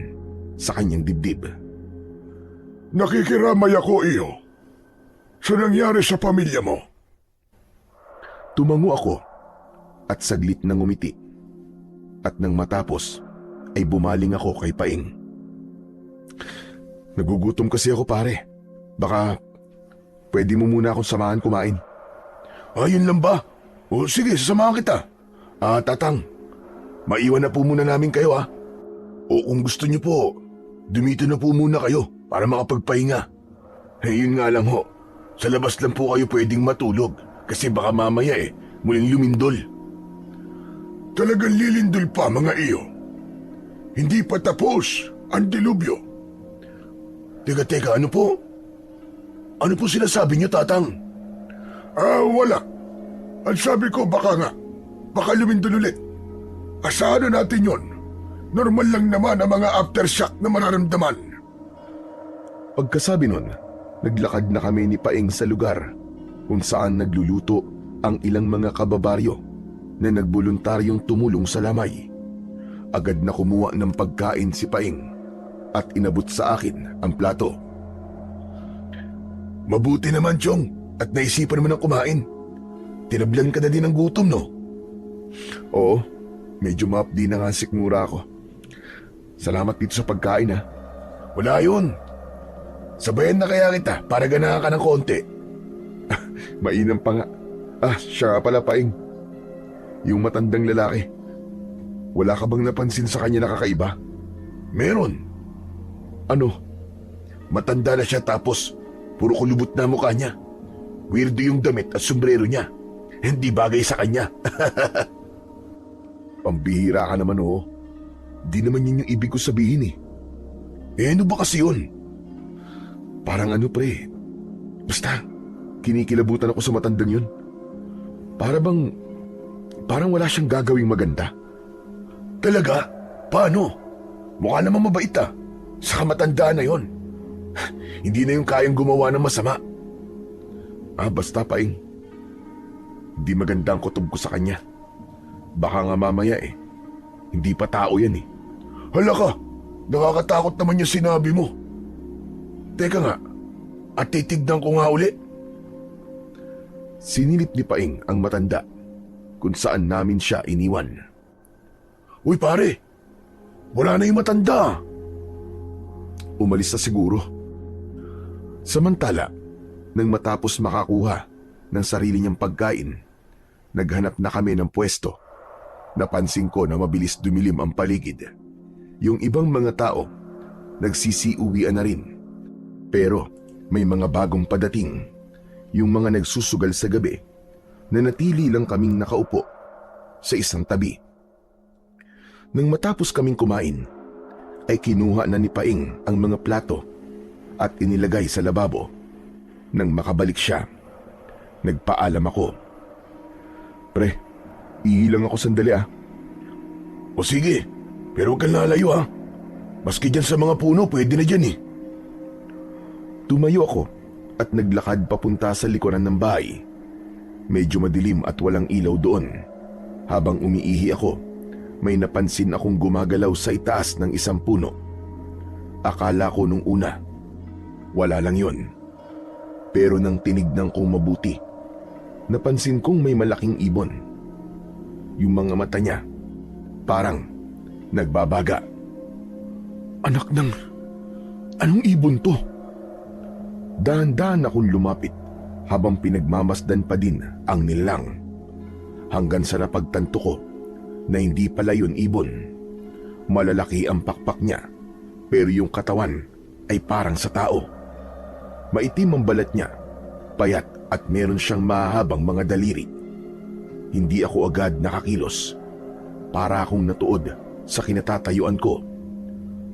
S1: sa kanyang dibdib.
S2: Nakikiramay ako, iyo. Sa nangyari sa pamilya mo?
S1: Tumango ako at saglit na ngumiti. At nang matapos ay bumaling ako kay Paing. Nagugutom kasi ako, pare. Baka pwede mo muna akong samahan kumain.
S2: Ayun lang ba? O sige, sasamahan kita. Tatang, maiwan na po muna namin kayo O kung gusto niyo po, dumito na po muna kayo para makapagpahinga. Yun nga lang ho, sa labas lang po kayo pwedeng matulog kasi baka mamaya muling lumindol. Talagang lilindol pa, mga iyo. Hindi pa tapos ang dilubyo. Teka, ano po? Ano po sinasabi niyo, Tatang? Wala. Ang sabi ko baka lumindol ulit. Asahan natin yon. Normal lang naman ang mga aftershock na mararamdaman.
S1: Pagkasabi nun, naglakad na kami ni Paing sa lugar kung saan nagluluto ang ilang mga kababaryo na nagboluntaryong tumulong sa lamay. Agad na kumuha ng pagkain si Paing at inabot sa akin ang plato.
S2: Mabuti naman, Chong, at naisipan mo nang kumain. Tinablan ka na din ng gutom, no?
S1: Oo, medyo maapdi na nga sikmura ako. Salamat dito sa pagkain,
S2: Wala yun. Sabayan na kaya kita para ganahan ka ng konti.
S1: Mainam pa nga. Siya pala, Paing. Yung matandang lalaki. Wala ka bang napansin sa kanya na kakaiba?
S2: Meron.
S1: Ano?
S2: Matanda na siya tapos puro kulubot na mukha niya. Weirdo yung damit at sombrero niya. Hindi bagay sa kanya.
S1: Pambihira ka naman, Di naman yun yung ibig ko sabihin,
S2: Ano ba kasi yun?
S1: Parang pre. Basta, kinikilabutan ako sa matandang yun. Parang wala siyang gagawing maganda.
S2: Talaga? Paano? Mukha namang mabait Saka matanda na yon. Hindi na yung kayang gumawa ng masama.
S1: Basta, Paing. Hindi maganda ang kutob ko sa kanya. Baka nga mamaya hindi pa tao yan
S2: Hala ka, nakakatakot naman yung sinabi mo. Teka nga, at titignan ko nga uli.
S1: Sinilip ni Paing ang matanda kung saan namin siya iniwan.
S2: Uy pare, wala na yung matanda.
S1: Umalis na siguro. Samantala, nang matapos makakuha ng sarili niyang pagkain, naghanap na kami ng pwesto. Napansin ko na mabilis dumilim ang paligid. Yung ibang mga tao, nagsisiuwian na rin. Pero may mga bagong padating, yung mga nagsusugal sa gabi, na natili lang kaming nakaupo sa isang tabi. Nang matapos kaming kumain, ay kinuha na ni Paing ang mga plato at inilagay sa lababo. Nang makabalik siya, nagpaalam ako. Pre, iilang ako sandali
S2: O sige, pero huwag kang lalayo Maski dyan sa mga puno, pwede na dyan
S1: Tumayo ako at naglakad papunta sa likuran ng bahay. Medyo madilim at walang ilaw doon. Habang umiihi ako, may napansin akong gumagalaw sa itaas ng isang puno. Akala ko nung una, wala lang yon. Pero nang tinignan kong mabuti, Napansin kong may malaking ibon. Yung mga mata niya, parang nagbabaga.
S2: Anak ng... Anong ibon to?
S1: Dahan-dahan akong lumapit habang pinagmamasdan pa din ang nilalang. Hanggang sa napagtanto ko na hindi pala yun ibon. Malalaki ang pakpak niya, pero yung katawan ay parang sa tao. Maitim ang balat niya, payat at meron siyang mahahabang mga daliri. Hindi ako agad nakakilos. Para akong natuod sa kinatatayuan ko.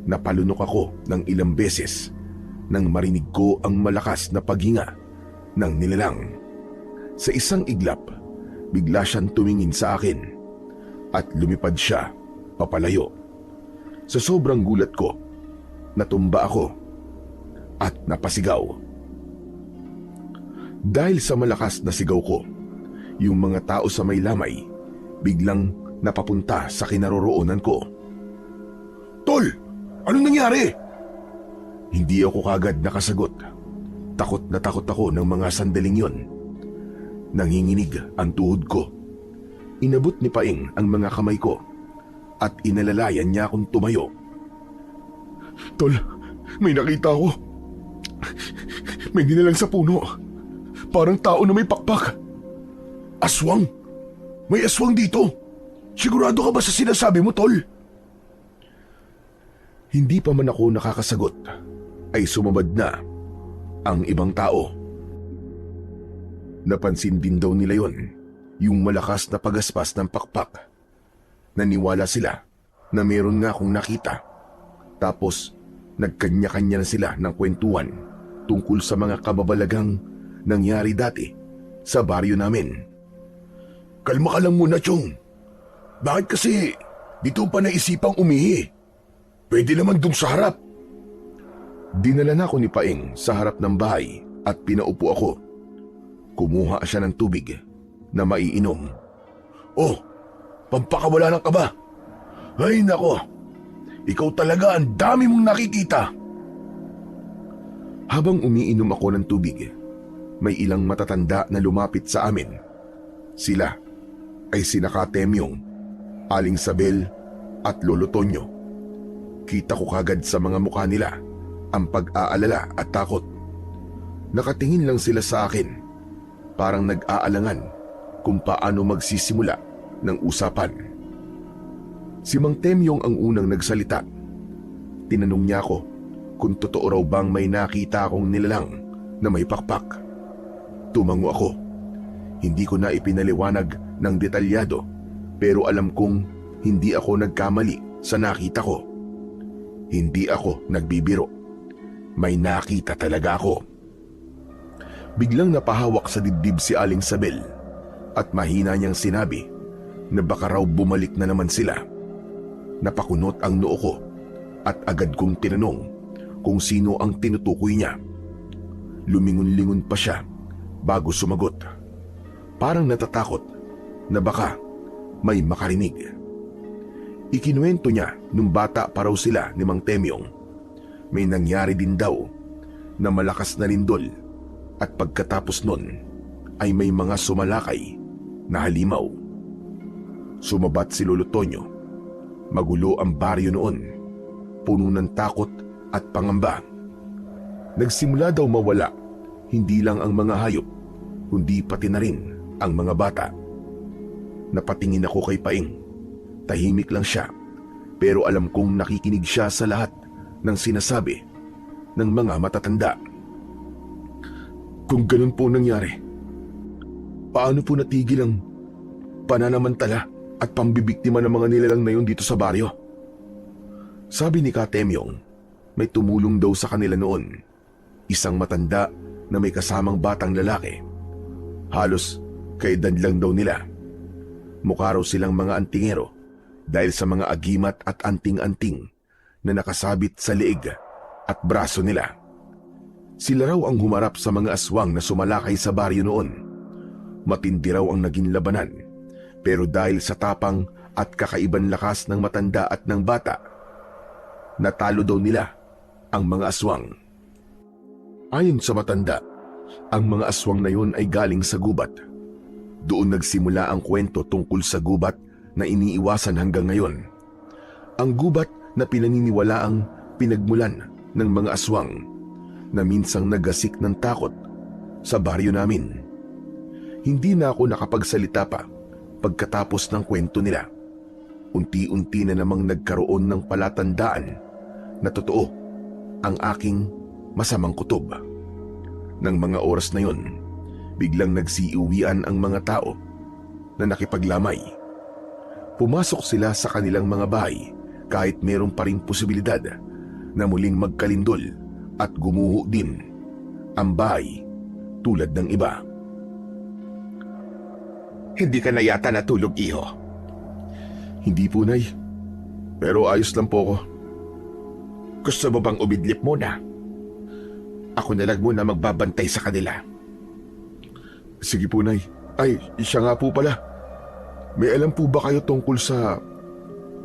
S1: Napalunok ako ng ilang beses nang marinig ko ang malakas na paghinga ng nilalang. Sa isang iglap, bigla siyang tumingin sa akin at lumipad siya papalayo. Sa sobrang gulat ko, natumba ako at napasigaw. Dahil sa malakas na sigaw ko, yung mga tao sa may lamay biglang napapunta sa kinaroroonan ko.
S2: Tol! Anong nangyari?
S1: Hindi ako kagad nakasagot. Takot na takot ako ng mga sandaling yon. Nanginginig ang tuhod ko. Inabot ni Paing ang mga kamay ko at inalalayan niya akong tumayo.
S3: Tol, may nakita ako. May nilalang sa puno. Parang tao na may pakpak.
S2: Aswang? May aswang dito? Sigurado ka ba sa sinasabi mo, Tol?
S1: Hindi pa man ako nakakasagot ay sumabad na ang ibang tao. Napansin din daw nila yon, yung malakas na pagaspas ng pakpak. Naniwala sila na meron nga akong nakita. Tapos nagkanya-kanya na sila ng kwentuhan tungkol sa mga kababalagang nangyari dati sa baryo namin.
S2: Kalma ka lang muna, Chong. Bakit kasi dito pa naisipang umihi? Pwede naman dun sa harap.
S1: Dinala na ako ni Paing sa harap ng bahay at pinaupo ako. Kumuha siya ng tubig na maiinom.
S2: Oh, pampakawala ng kaba. Ay nako, ikaw talaga ang dami mong nakikita.
S1: Habang umiinom ako ng tubig, may ilang matatanda na lumapit sa amin. Sila ay sina Katemyong, Aling Sabel at Lolo Tonyo. Kita ko kagad sa mga mukha nila ang pag-aalala at takot. Nakatingin lang sila sa akin, parang nag-aalangan kung paano magsisimula ng usapan. Si Mang Temyong ang unang nagsalita. Tinanong niya ako kung totoo raw bang may nakita akong nilalang na may pakpak. Tumango ako. Hindi ko na ipinaliwanag ng detalyado, pero alam kong hindi ako nagkamali sa nakita ko. Hindi ako nagbibiro. May nakita talaga ako. Biglang napahawak sa dibdib si Aling Sabel at mahina niyang sinabi na baka raw bumalik na naman sila. Napakunot ang noo ko at agad kong tinanong kung sino ang tinutukoy niya. Lumingon-lingon pa siya bago sumagot. Parang natatakot na baka may makarinig. Ikinuwento niya nung bata pa raw sila ni Mang Temyong. May nangyari din daw na malakas na lindol at pagkatapos nun ay may mga sumalakay na halimaw. Sumabat si Lolo Tonyo. Magulo ang baryo noon, puno ng takot at pangamba. Nagsimula daw mawala hindi lang ang mga hayop, kundi pati na rin ang mga bata. Napatingin ako kay Paing. Tahimik lang siya, pero alam kong nakikinig siya sa lahat ng sinasabi ng mga matatanda.
S3: Kung ganun po nangyari, paano po natigil ang pananamantala at pambibiktima ng mga nilalang na yun dito sa baryo?
S1: Sabi ni Katemyong, may tumulong daw sa kanila noon. Isang matanda na may kasamang batang lalaki. Halos kaedad lang daw nila. Mukha raw silang mga antingero dahil sa mga agimat at anting-anting na nakasabit sa leeg at braso nila. Sila raw ang humarap sa mga aswang na sumalakay sa baryo noon. Matindi raw ang naging labanan, pero dahil sa tapang at kakaiban lakas ng matanda at ng bata, natalo daw nila ang mga aswang. Ayon sa matanda, ang mga aswang na yun ay galing sa gubat. Doon nagsimula ang kwento tungkol sa gubat na iniiwasan hanggang ngayon. Ang gubat na pinaniniwalaang pinagmulan ng mga aswang na minsang nagasik ng takot sa baryo namin. Hindi na ako nakapagsalita pa pagkatapos ng kwento nila. Unti-unti na namang nagkaroon ng palatandaan na totoo ang aking masamang kutob. Nang mga oras na yon, biglang nagsiuwian ang mga tao na nakipaglamay. Pumasok sila sa kanilang mga bahay kahit mayroon pa ring posibilidad na muling magkalindol at gumuho din ang bahay tulad ng iba.
S4: Hindi ka na yata natulog, iho.
S1: Hindi po, Nay. Pero ayos lang po ako.
S4: Gusto mo bang umidlip muna? Ako na lang muna magbabantay sa kanila.
S1: Sige po, Nay. Ay, siya nga po pala. May alam po ba kayo tungkol sa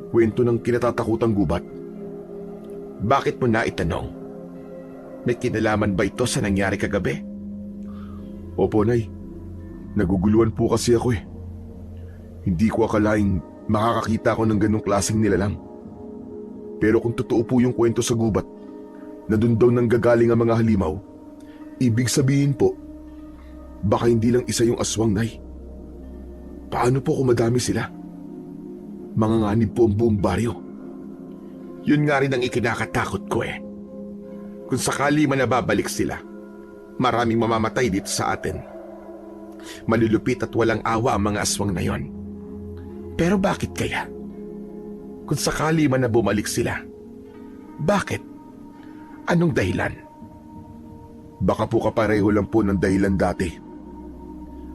S1: kwento ng kinatatakutang gubat?
S4: Bakit mo na itanong? May kinalaman ba ito sa nangyari kagabi?
S1: Opo, Nay. Naguguluhan po kasi ako eh. Hindi ko akalaing makakakita ako ng ganong klaseng nilalang. Pero kung totoo po yung kwento sa gubat, na dun daw nanggagaling ang mga halimaw, ibig sabihin po, baka hindi lang isa yung aswang, Nay. Paano po kung madami sila? Manganganib po ang buong baryo.
S4: Yun nga rin ang ikinakatakot ko eh. Kung sakali man nababalik sila, maraming mamamatay dito sa atin. Malulupit at walang awa ang mga aswang na yon. Pero bakit kaya? Kung sakali man na bumalik sila, bakit? Anong dahilan?
S1: Baka po kapareho lang po ng dahilan dati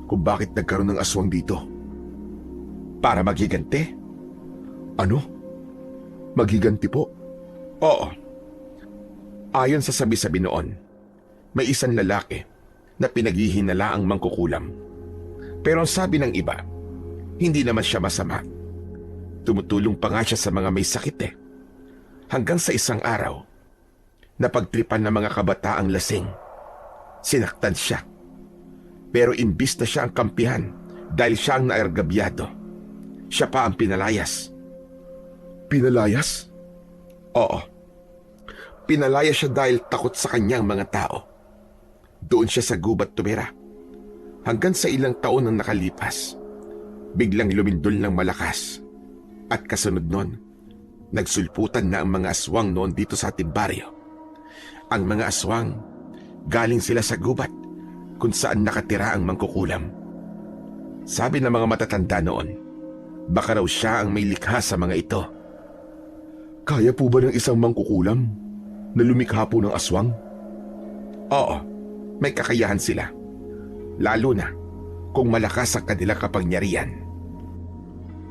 S1: kung bakit nagkaroon ng aswang dito.
S4: Para maghiganti?
S1: Ano? Maghiganti po?
S4: Oo. Ayon sa sabi-sabi noon, may isang lalaki na pinaghihinala ang mangkukulam. Pero ang sabi ng iba, hindi naman siya masama. Tumutulong pa nga siya sa mga may sakit eh. Hanggang sa isang araw, napagtripan ng mga kabataang lasing. Sinaktan siya. Pero imbis na siya ang kampihan dahil siya ang naargabyado, siya pa ang pinalayas.
S1: Pinalayas?
S4: Oo. Pinalayas siya dahil takot sa kanyang mga tao. Doon siya sa gubat tumira. Hanggang sa ilang taon ang nakalipas, biglang lumindol ng malakas. At kasunod nun, nagsulputan na ang mga aswang noon dito sa ating baryo. Ang mga aswang, galing sila sa gubat kung saan nakatira ang mangkukulam. Sabi ng mga matatanda noon, baka raw siya ang may likha sa mga ito.
S1: Kaya po ba ng isang mangkukulam na lumikha po ng aswang?
S4: Oo, may kakayahan sila. Lalo na kung malakas ang kanilang kapangyarihan.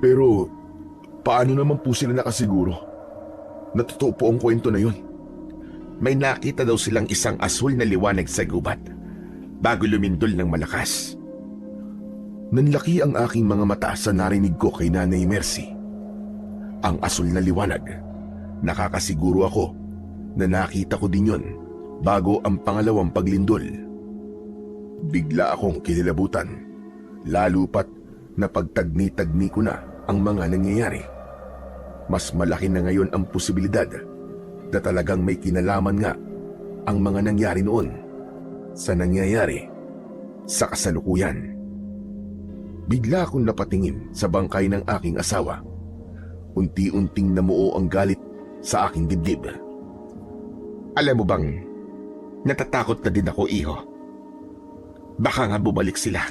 S1: Pero paano naman po sila nakasiguro na totoo po ang kwento na yun?
S4: May nakita daw silang isang asul na liwanag sa gubat bago lumindol ng malakas.
S1: Nanlaki ang aking mga mata sa narinig ko kay Nanay Mercy. Ang asul na liwanag, nakakasiguro ako na nakita ko din yun bago ang pangalawang paglindol. Bigla akong kinilabutan, lalo pat na pagtagni-tagni ko na ang mga nangyayari. Mas malaki na ngayon ang posibilidad na talagang may kinalaman nga ang mga nangyari noon sa nangyayari sa kasalukuyan. Bigla akong napatingin sa bangkay ng aking asawa. Unti-unting namuo ang galit sa aking dibdib.
S4: Alam mo bang, natatakot na din ako, iho. Baka nga bumalik sila.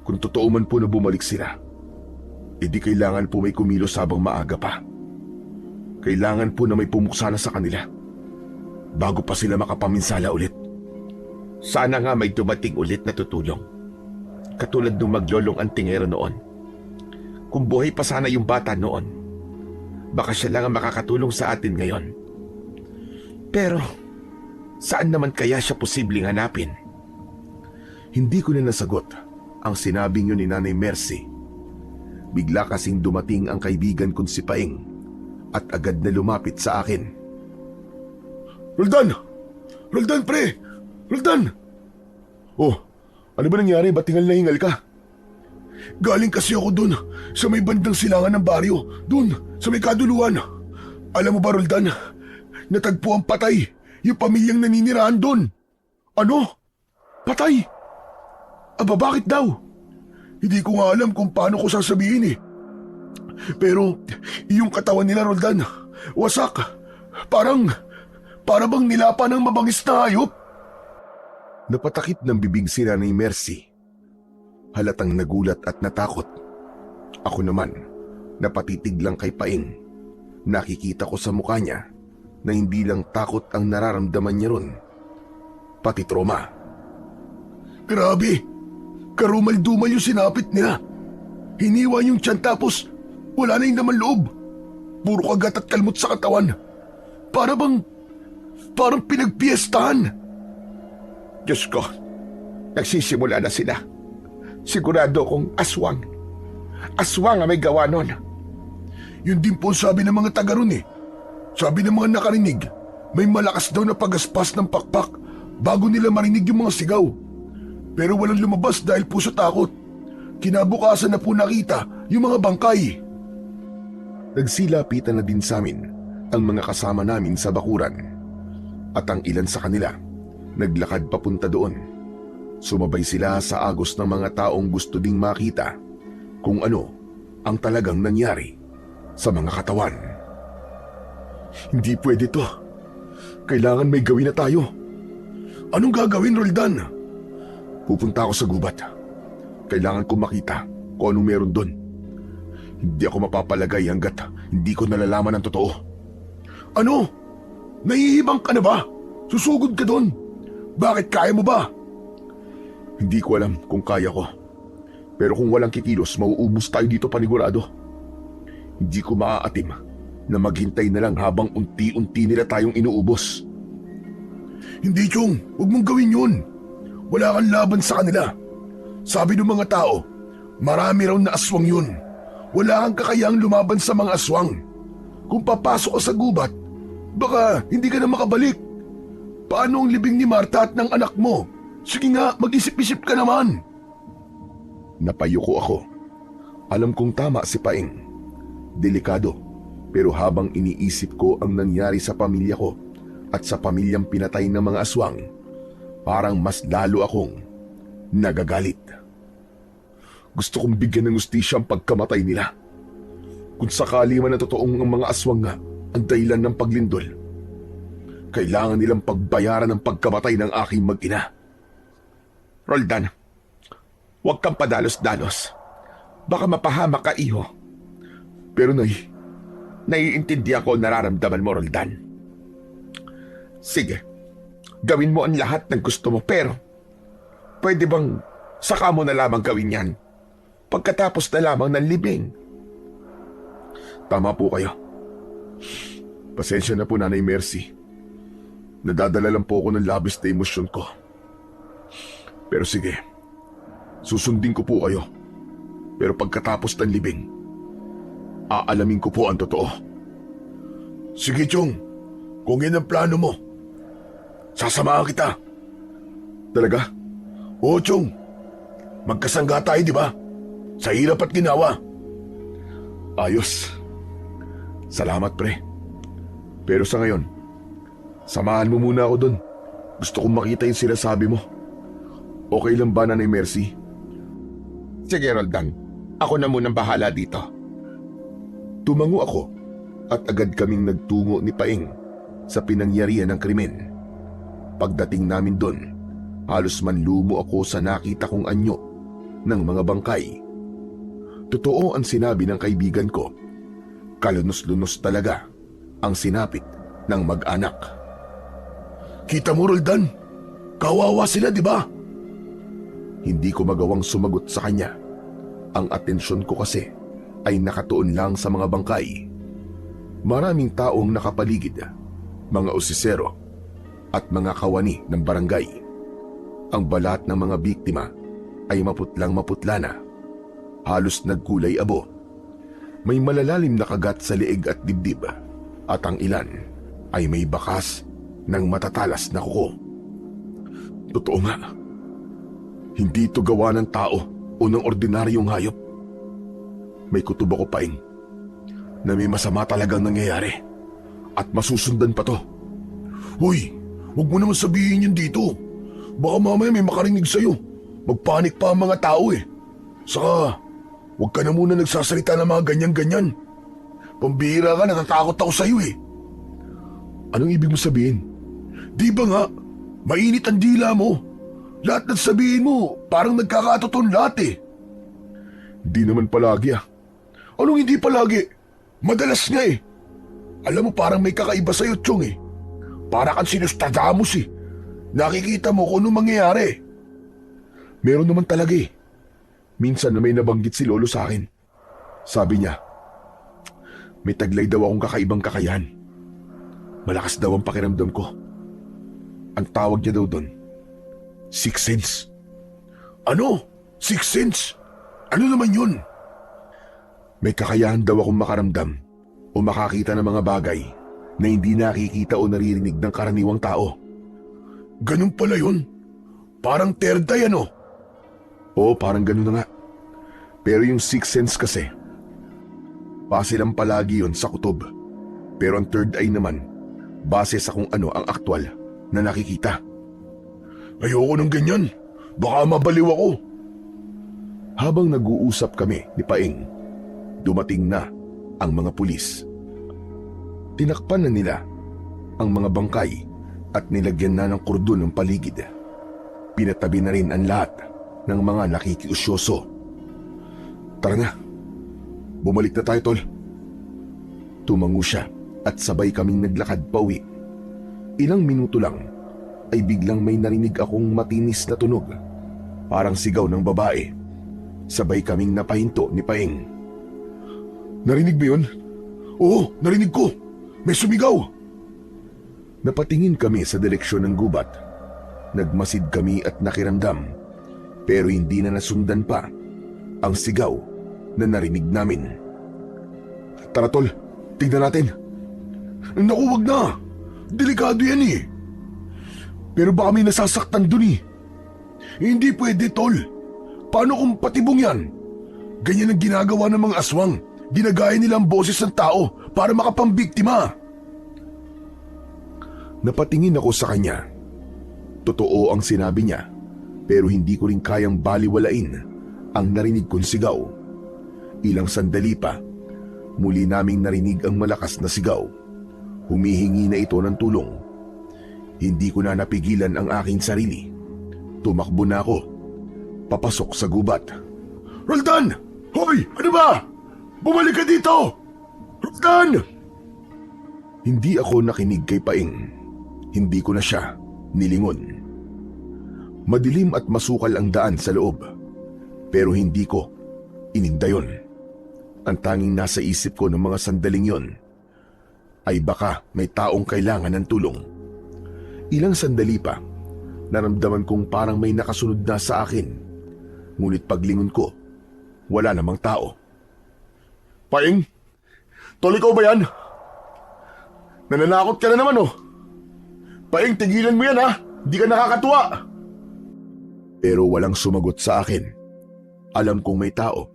S1: Kung totoo man po na bumalik sila, edi kailangan po may kumilos habang maaga pa. Kailangan po na may pumuksa na sa kanila bago pa sila makapaminsala ulit.
S4: Sana nga may dumating ulit na tutulong. Katulad nung maglolong ang tingero noon. Kung buhay pa sana yung bata noon, baka siya lang ang makakatulong sa atin ngayon. Pero, saan naman kaya siya posibleng hanapin?
S1: Hindi ko na nasagot ang sinabing yun ni Nanay Mercy. Bigla kasing dumating ang kaibigan kong si Paing at agad na lumapit sa akin. Roldan! Roldan, pre! Roldan! Oh, ano ba nangyari? Ba't hingal na hingal ka?
S2: Galing kasi ako dun sa may bandang silangan ng baryo. Dun, sa may kaduluan. Alam mo ba, Roldan? Natagpo ang patay yung pamilyang naninirahan dun. Ano? Patay? Aba, bakit daw? Hindi ko nga alam kung paano ko sasabihin eh. Pero yung katawan nila, Roldan, wasak. Para bang nilapa ng mabangis na hayop.
S1: Napatakip ng bibig si Nanay Mercy. Halatang nagulat at natakot. Ako naman, napatitig lang kay Paing. Nakikita ko sa mukha niya na hindi lang takot ang nararamdaman niya ron, pati trauma.
S2: Grabe! Karumal-dumal yung sinapit nila. Hiniwa yung tiyan tapos wala na yung laman loob. Puro kagat at kalmot sa katawan. Parang pinagpiestahan.
S4: Diyos ko, nagsisimula na sila. Sigurado kong aswang. Aswang ang may gawa nun.
S2: Yun din po sabi ng mga taga ron eh. Sabi ng mga nakarinig, may malakas daw na pagaspas ng pakpak bago nila marinig yung mga sigaw. Pero walang lumabas dahil po sa takot. Kinabukasan na po nakita yung mga bangkay.
S1: Nagsilapitan na din sa amin ang mga kasama namin sa bakuran. At ang ilan sa kanila, naglakad papunta doon. Sumabay sila sa agos ng mga taong gusto ding makita kung ano ang talagang nangyari sa mga katawan.
S2: Hindi pwede to. Kailangan may gawin na tayo. Anong gagawin, Roldan?
S1: Pupunta ako sa gubat. Kailangan ko makita kung anong meron doon. Hindi ako mapapalagay hanggat hindi ko nalalaman ang totoo.
S2: Ano? Nahihibang ka na ba? Susugod ka doon. Bakit, kaya mo ba?
S1: Hindi ko alam kung kaya ko. Pero kung walang kikilos, mauubos tayo dito panigurado. Hindi ko maaatim na maghintay na lang habang unti-unti nila tayong inuubos.
S2: Hindi, Chong. Huwag mong gawin yun. Wala kang laban sa kanila. Sabi ng mga tao, marami raw na aswang yun. Wala kang kakayang lumaban sa mga aswang. Kung papasok ka sa gubat, baka hindi ka na makabalik. Paano ang libing ni Marta at ng anak mo? Sige nga, mag-isip-isip ka naman.
S1: Napayuko ako. Alam kong tama si Paing. Delikado, pero habang iniisip ko ang nangyari sa pamilya ko at sa pamilyang pinatay ng mga aswang, parang mas lalo akong nagagalit. Gusto kong bigyan ng hustisya ang pagkamatay nila. Kung sakali man na totoong ang mga aswang nga ang dahilan ng paglindol, kailangan nilang pagbayaran ng pagkamatay ng aking mag-ina.
S4: Roldan, huwag kang padalos-dalos. Baka mapahamak ka, iho.
S1: Pero
S4: Naiintindihan ko ang nararamdaman mo, Roldan. Sige, gawin mo ang lahat ng gusto mo, pero pwede bang saka mo na lamang gawin yan pagkatapos na lamang ng libing?
S1: Tama po kayo. Pasensya na po, Nanay Mercy. Nadadala lang po ako ng labis na emosyon ko. Pero sige, susundin ko po kayo. Pero pagkatapos ng libing, aalamin ko po ang totoo.
S2: Sige, Chong. Kung yan ang plano mo, sasamahan kita.
S1: Talaga?
S2: Oo, Chong. Magkasangga tayo, di ba? Sa hirap at ginawa.
S1: Ayos. Salamat, pre. Pero sa ngayon, samahan mo muna ako dun. Gusto kong makita yung sinasabi mo. Okay lang ba, Nanay Mercy?
S4: Sige, Roldan. Ako na munang bahala dito.
S1: Tumango ako at agad kaming nagtungo ni Paing sa pinangyarihan ng krimen. Pagdating namin doon, halos manlumo ako sa nakita kong anyo ng mga bangkay. Totoo ang sinabi ng kaibigan ko. Kalunos-lunos talaga ang sinapit ng mag-anak.
S2: Kita mo, Roldan? Kawawa sila, di ba?
S1: Hindi ko magawang sumagot sa kanya. Ang atensyon ko kasi ay nakatuon lang sa mga bangkay. Maraming taong nakapaligid, mga osisero at mga kawani ng barangay. Ang balat ng mga biktima ay maputlang-maputla na, halos nagkulay abo. May malalalim na kagat sa leeg at dibdib at ang ilan ay may bakas ng matatalas na kuko. Totoo nga, hindi ito gawa ng tao o ng ordinaryong hayop. May kutob ako, Paing, na may masama talagang nangyayari at masusundan pa to.
S2: Hoy, huwag mo naman sabihin yun dito. Baka mamaya may makarinig sa'yo. Magpanik pa ang mga tao eh. Saka, huwag ka na muna nagsasalita ng mga ganyan-ganyan. Pambihira ka, natatakot ako sa'yo eh.
S1: Anong ibig mo sabihin?
S2: Di ba nga, mainit ang dila mo. Lahat ng sabihin mo, parang nagkakatoton lahat eh.
S1: Di naman palagi ah.
S2: Anong hindi palagi? Madalas nga eh. Alam mo parang may kakaiba sa'yo, Chong eh. Para kang sinustadamos eh. Nakikita mo kung anong mangyayari.
S1: Meron naman talaga eh. Minsan na may nabanggit si Lolo sa akin. Sabi niya, may taglay daw akong kakaibang kakayahan. Malakas daw ang pakiramdam ko. Ang tawag niya daw doon, Sixth Sense.
S2: Ano? Sixth Sense? Ano naman yun?
S1: May kakayahan daw akong makaramdam o makakita ng mga bagay na hindi nakikita o naririnig ng karaniwang tao.
S2: Ganun pala yun? Parang third eye ano?
S1: Oo, parang ganun na nga. Pero yung Sixth Sense kasi, base lang palagi yun sa kutob. Pero ang third eye naman, base sa kung ano ang aktwal na nakikita.
S2: Ayoko ng ganyan. Baka mabaliw ako.
S1: Habang nag-uusap kami ni Paing, dumating na ang mga pulis. Tinakpan na nila ang mga bangkay at nilagyan na ng kordon ng paligid. Pinatabi na rin ang lahat ng mga nakikiusyoso. Tara na, bumalik na tayo, tol. Tumango siya at sabay kaming naglakad pauwi. Ilang minuto lang ay biglang may narinig akong matinis na tunog. Parang sigaw ng babae. Sabay kaming napahinto ni Paing.
S2: Narinig mo yun? Oo, narinig ko. May sumigaw.
S1: Napatingin kami sa direksyon ng gubat. Nagmasid kami at nakiramdam. Pero hindi na nasundan pa ang sigaw na narinig namin. Tara, tol, tignan natin.
S2: Naku, wag na. Delikado yan eh. Pero baka may nasasaktan dun eh. Hindi pwede, tol. Paano kung patibong yan? Ganyan ang ginagawa ng mga aswang. Ginagaya nila ang boses ng tao para makapambiktima.
S1: Napatingin ako sa kanya. Totoo ang sinabi niya, pero hindi ko rin kayang baliwalain ang narinig kong sigaw. Ilang sandali pa, muli naming narinig ang malakas na sigaw. Humihingi na ito ng tulong. Hindi ko na napigilan ang aking sarili. Tumakbo na ako, papasok sa gubat.
S2: Roldan! Hoy! Ano ba? Bumalik ka dito! Roldan!
S1: Hindi ako nakinig kay Paing. Hindi ko na siya nilingon. Madilim at masukal ang daan sa loob, pero hindi ko ininda yun. Ang tanging nasa isip ko ng mga sandaling yon ay baka may taong kailangan ng tulong. Ilang sandali pa, naramdaman kong parang may nakasunod na sa akin. Ngunit paglingon ko, wala namang tao.
S2: Paing? Tol, ikaw ba yan? Nananakot ka na naman oh. Paing, tigilan mo yan ha. Di ka nakakatuwa.
S1: Pero walang sumagot sa akin. Alam kong may tao.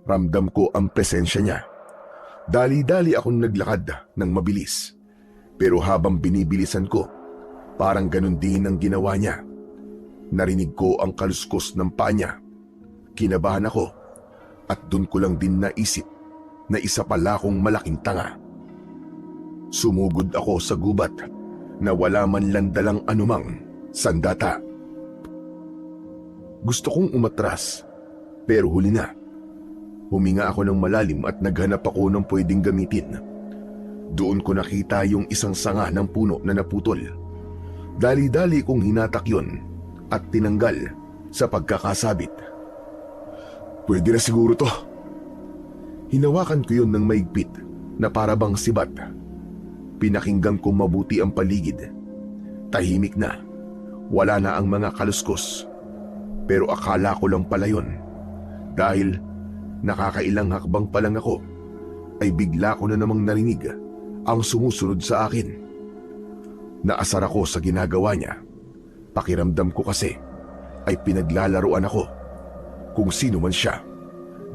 S1: Ramdam ko ang presensya niya. Dali-dali akong naglakad ng mabilis. Pero habang binibilisan ko, parang ganun din ang ginawa niya. Narinig ko ang kaluskos ng paa niya. Kinabahan ako at dun ko lang din naisip na isa pala akong malaking tanga. Sumugod ako sa gubat na wala man lang dalang anumang sandata. Gusto kong umatras, pero huli na. Huminga ako ng malalim at naghanap ako ng pwedeng gamitin. Doon ko nakita yung isang sanga ng puno na naputol. Dali-dali kong hinatak yun at tinanggal sa pagkakasabit.
S2: Pwede na siguro to.
S1: Hinawakan ko yun ng maigpit na parabang sibat. Pinakinggan ko mabuti ang paligid. Tahimik na. Wala na ang mga kaluskos. Pero akala ko lang pala yun. Dahil nakakailang hakbang pa lang ako, ay bigla ko na namang narinig ang sumusunod sa akin. Naasar ako sa ginagawa niya. Pakiramdam ko kasi ay pinaglalaruan ako. Kung sino man siya,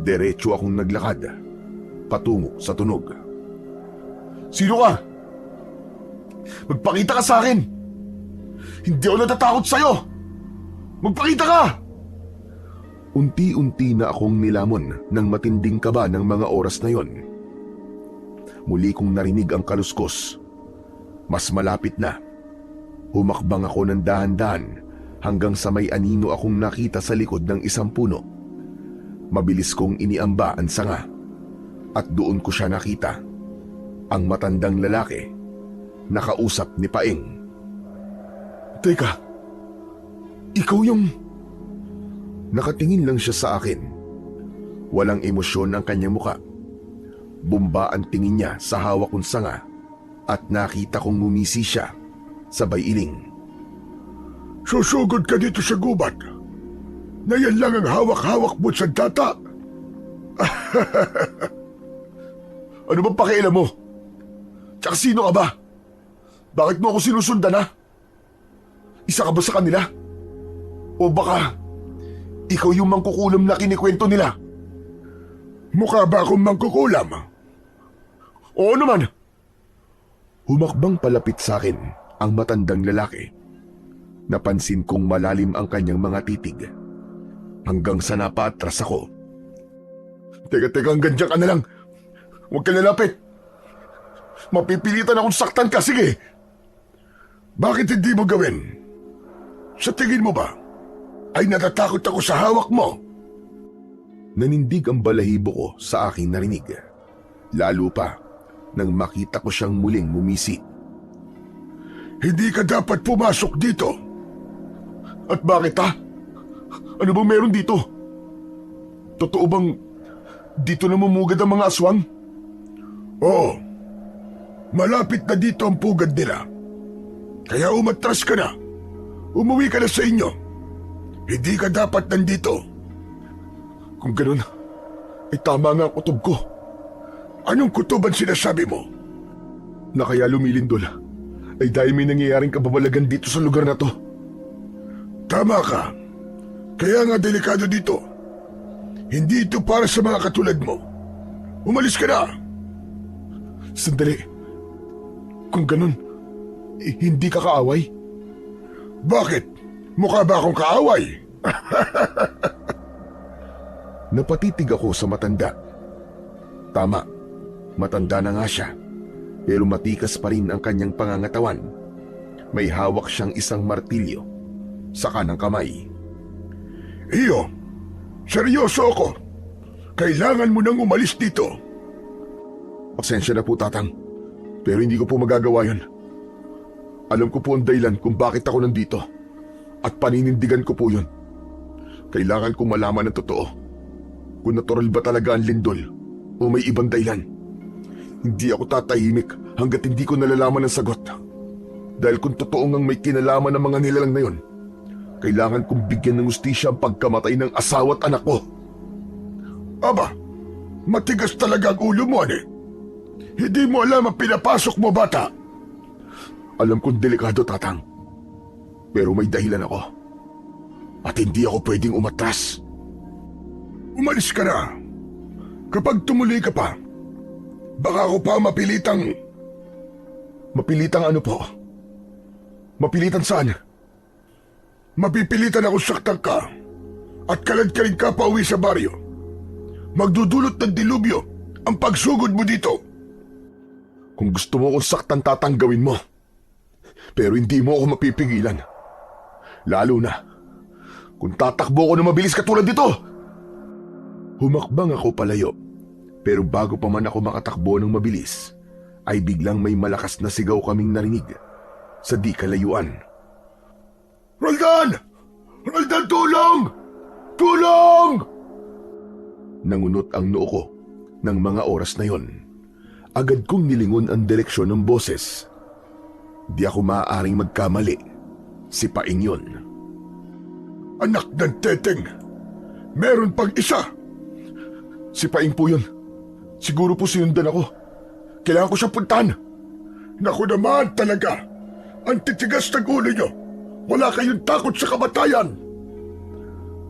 S1: diretso akong naglakad patungo sa tunog.
S2: Sino ka? Magpakita ka sa akin! Hindi ako natatakot sa'yo! Magpakita ka!
S1: Unti-unti na akong nilamon ng matinding kaba ng mga oras na yon. Muli kong narinig ang kaluskos. Mas malapit na. Humakbang ako ng dahan-dahan hanggang sa may anino akong nakita sa likod ng isang puno. Mabilis kong iniamba ang sanga at doon ko siya nakita. Ang matandang lalaki, nakausap ni Paeng.
S2: Teka, ikaw yung...
S1: Nakatingin lang siya sa akin. Walang emosyon ang kanyang muka. Bumba ang tingin niya sa hawak kong sanga at nakita kong ngumisi siya sabay iling.
S2: Susugod ka dito sa gubat na yan lang ang hawak-hawak mo sa data. Ano bang pakialam mo? Tsaka sino ka ba? Bakit mo ako sinusundan, ha? Isa ka ba sa kanila? O baka ikaw yung mangkukulam na kinikwento nila? Mukha ba akong mangkukulam? Oo naman.
S1: Humakbang palapit sa akin ang matandang lalaki. Napansin kong malalim ang kanyang mga titig. Hanggang sa napaatras ako.
S2: Teka, hanggang dyan ka na lang. Huwag ka lalapit. Mapipilitan akong saktan ka, sige. Bakit hindi mo gawin? Sa tingin mo ba, ay natatakot ako sa hawak mo?
S1: Nanindig ang balahibo ko sa aking narinig. Lalo pa nang makita ko siyang muling ngumisi.
S2: Hindi ka dapat pumasok dito. At bakit, ha? Ano bang meron dito? Totoo bang dito namumugad ang mga aswang? Oo. Malapit na dito ang pugad nila. Kaya umatras ka na. Umuwi ka na sa inyo. Hindi ka dapat nandito. Kung ganun, ay tama nga ang kutob ko. Anong kutob ang sinasabi mo?
S1: Na kaya lumilindol ay dahil may nangyayaring kababalagan dito sa lugar na to.
S2: Tama ka. Kaya nga delikado dito. Hindi ito para sa mga katulad mo. Umalis ka na.
S1: Sandali. Kung ganun, hindi ka kaaway?
S2: Bakit? Mukha ba akong kaaway?
S1: Napatitig ako sa matanda. Tama, matanda na nga siya. Pero matikas pa rin ang kanyang pangangatawan. May hawak siyang isang martilyo sa kanang kamay.
S2: Iyo, seryoso ako. Kailangan mo nang umalis dito.
S1: Pasensya na po, Tatang. Pero hindi ko po magagawa yun. Alam ko po ang dahilan kung bakit ako nandito. At paninindigan ko po yun. Kailangan kong malaman ang totoo. Kung natural ba talaga ang lindol o may ibang dahilan. Hindi ako tatahimik hanggat hindi ko nalalaman ang sagot. Dahil kung totoo ngang may kinalaman ng mga nilalang na yun, kailangan kong bigyan ng hustisya ang pagkamatay ng asawa at anak ko.
S2: Aba, matigas talaga ang ulo mo, ane. Hindi mo alam ang pinapasok mo, bata.
S1: Alam kong delikado, Tatang. Pero may dahilan ako. At hindi ako pwedeng umatras.
S2: Umalis ka na. Kapag tumuloy ka pa, baka ako pa mapilitang...
S1: Mapilitang ano po? Mapilitan saan?
S2: Mapipilitan ako saktan ka at kalad-kalid ka pa uwi sa baryo. Magdudulot ng dilubyo ang pagsugod mo dito.
S1: Kung gusto mo akong saktan, Tatang, gawin mo. Pero hindi mo ako mapipigilan. Lalo na kung tatakbo ako na mabilis katulad dito. Humakbang ako palayo. Pero bago pa man ako makatakbo ng mabilis, ay biglang may malakas na sigaw kaming narinig sa di kalayuan.
S2: Roldan! Roldan, tulong! Tulong!
S1: Nangunot ang noo ko ng mga oras na yon. Agad kong nilingon ang direksyon ng boses. Di ako maaaring magkamali. Si Paeng yun.
S2: Anak ng teteng, meron pang isa.
S1: Si Paeng po yun. Siguro po sinundan ako. Kailangan ko siyang puntahan.
S2: Naku naman talaga. Ang titigas ng ulo nyo. Wala kayong takot sa kamatayan.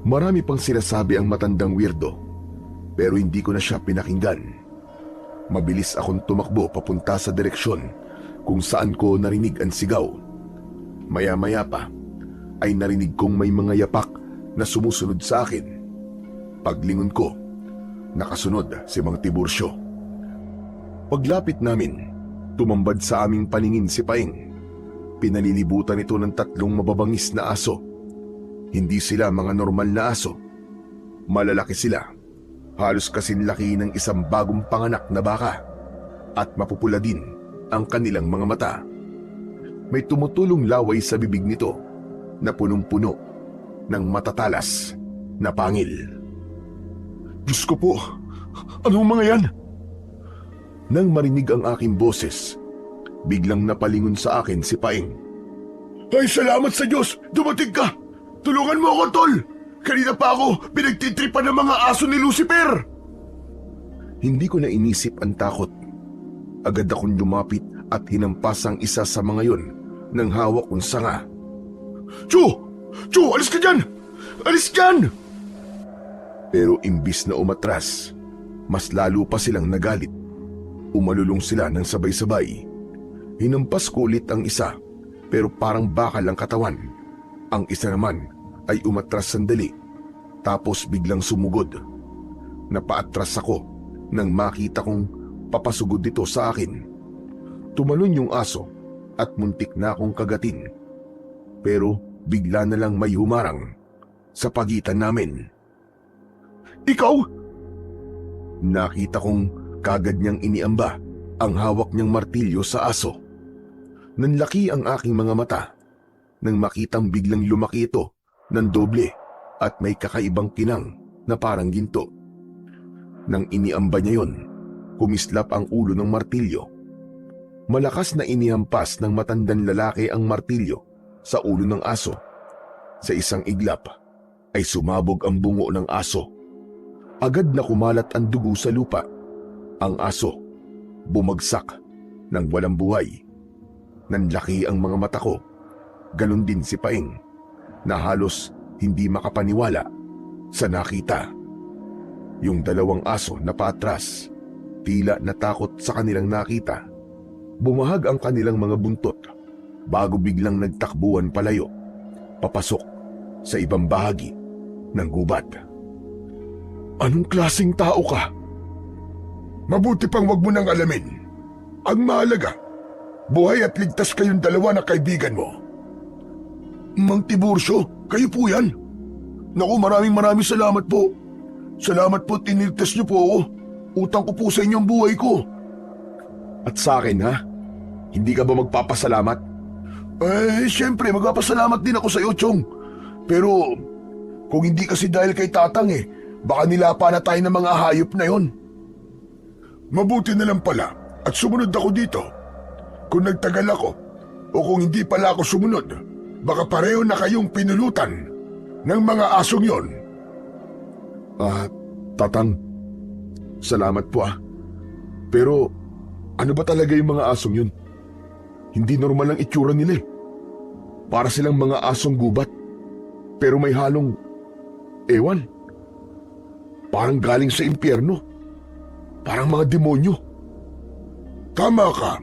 S1: Marami pang sinasabi ang matandang weirdo, pero hindi ko na siya pinakinggan. Mabilis akong tumakbo papunta sa direksyon kung saan ko narinig ang sigaw. Maya-maya pa ay narinig kong may mga yapak na sumusunod sa akin. Paglingon ko, nakasunod si Mang Tiburcio. Paglapit namin, tumambad sa aming paningin si Paeng. Pinalilibutan ito ng 3 mababangis na aso. Hindi sila mga normal na aso. Malalaki sila, halos kasing laki ng isang bagong panganak na baka, at mapupula din ang kanilang mga mata. May tumutulong laway sa bibig nito na punong-puno ng matatalas na pangil.
S2: Diyos ko po, anong mga yan?
S1: Nang marinig ang aking boses, biglang napalingon sa akin si Paeng.
S2: Ay, salamat sa Diyos! Dumating ka! Tulungan mo ako, tol! Kanina pa ako pinagtitripan ng mga aso ni Lucifer!
S1: Hindi ko na inisip ang takot. Agad akong lumapit at hinampas ang isa sa mga yon ng hawak kong sanga.
S2: Chu! Chu, alis ka dyan! Alis dyan!
S1: Pero imbis na umatras, mas lalo pa silang nagalit. Umalulong sila ng sabay-sabay. Hinampas ko ulit ang isa, pero parang bakal ang katawan. Ang isa naman ay umatras sandali, tapos biglang sumugod. Napaatras ako nang makita kong papasugod dito sa akin. Tumalon yung aso at muntik na akong kagatin. Pero bigla na lang may humarang sa pagitan namin.
S2: Ikaw?
S1: Nakita kong kagad niyang iniamba ang hawak niyang martilyo sa aso. Nanlaki ang aking mga mata nang makitang biglang lumaki ito ng doble at may kakaibang kinang na parang ginto. Nang iniamba niya yon, kumislap ang ulo ng martilyo. Malakas na inihampas ng matandang lalaki ang martilyo sa ulo ng aso. Sa isang iglap ay sumabog ang bungo ng aso. Agad na kumalat ang dugo sa lupa. Ang aso bumagsak ng walang buhay. Nanlaki ang mga mata ko. Ganon din si Paeng na halos hindi makapaniwala sa nakita. Yung 2 aso na paatras, tila natakot sa kanilang nakita. Bumahag ang kanilang mga buntot bago biglang nagtakbuhan palayo, papasok sa ibang bahagi ng gubat.
S2: Anong klaseng tao ka? Mabuti pang wag mo nang alamin. Ang mahalaga, buhay at ligtas kayong 2 na kaibigan mo. Mang Tiburcio, kayo po yan. Naku, maraming salamat po. Salamat po, tiniltas niyo po ako. Utang ko po sa inyo ang buhay ko.
S1: At sa akin, ha? Hindi ka ba magpapasalamat?
S2: Siyempre, magpapasalamat din ako sa iyo, Chong. Pero, kung hindi kasi dahil kay Tatang baka nilapa na tayo ng mga hayop na yon. Mabuti na lang pala at sumunod ako dito. Kung nagtagal ako o kung hindi pala ako sumunod, baka pareho na kayong pinulutan ng mga asong yon.
S1: Tatang, salamat po Pero, ano ba talaga yung mga asong yun? Hindi normal ang itsura nila Para silang mga asong gubat. Pero may halong, ewan, parang galing sa impyerno. Parang mga demonyo.
S2: Tama ka.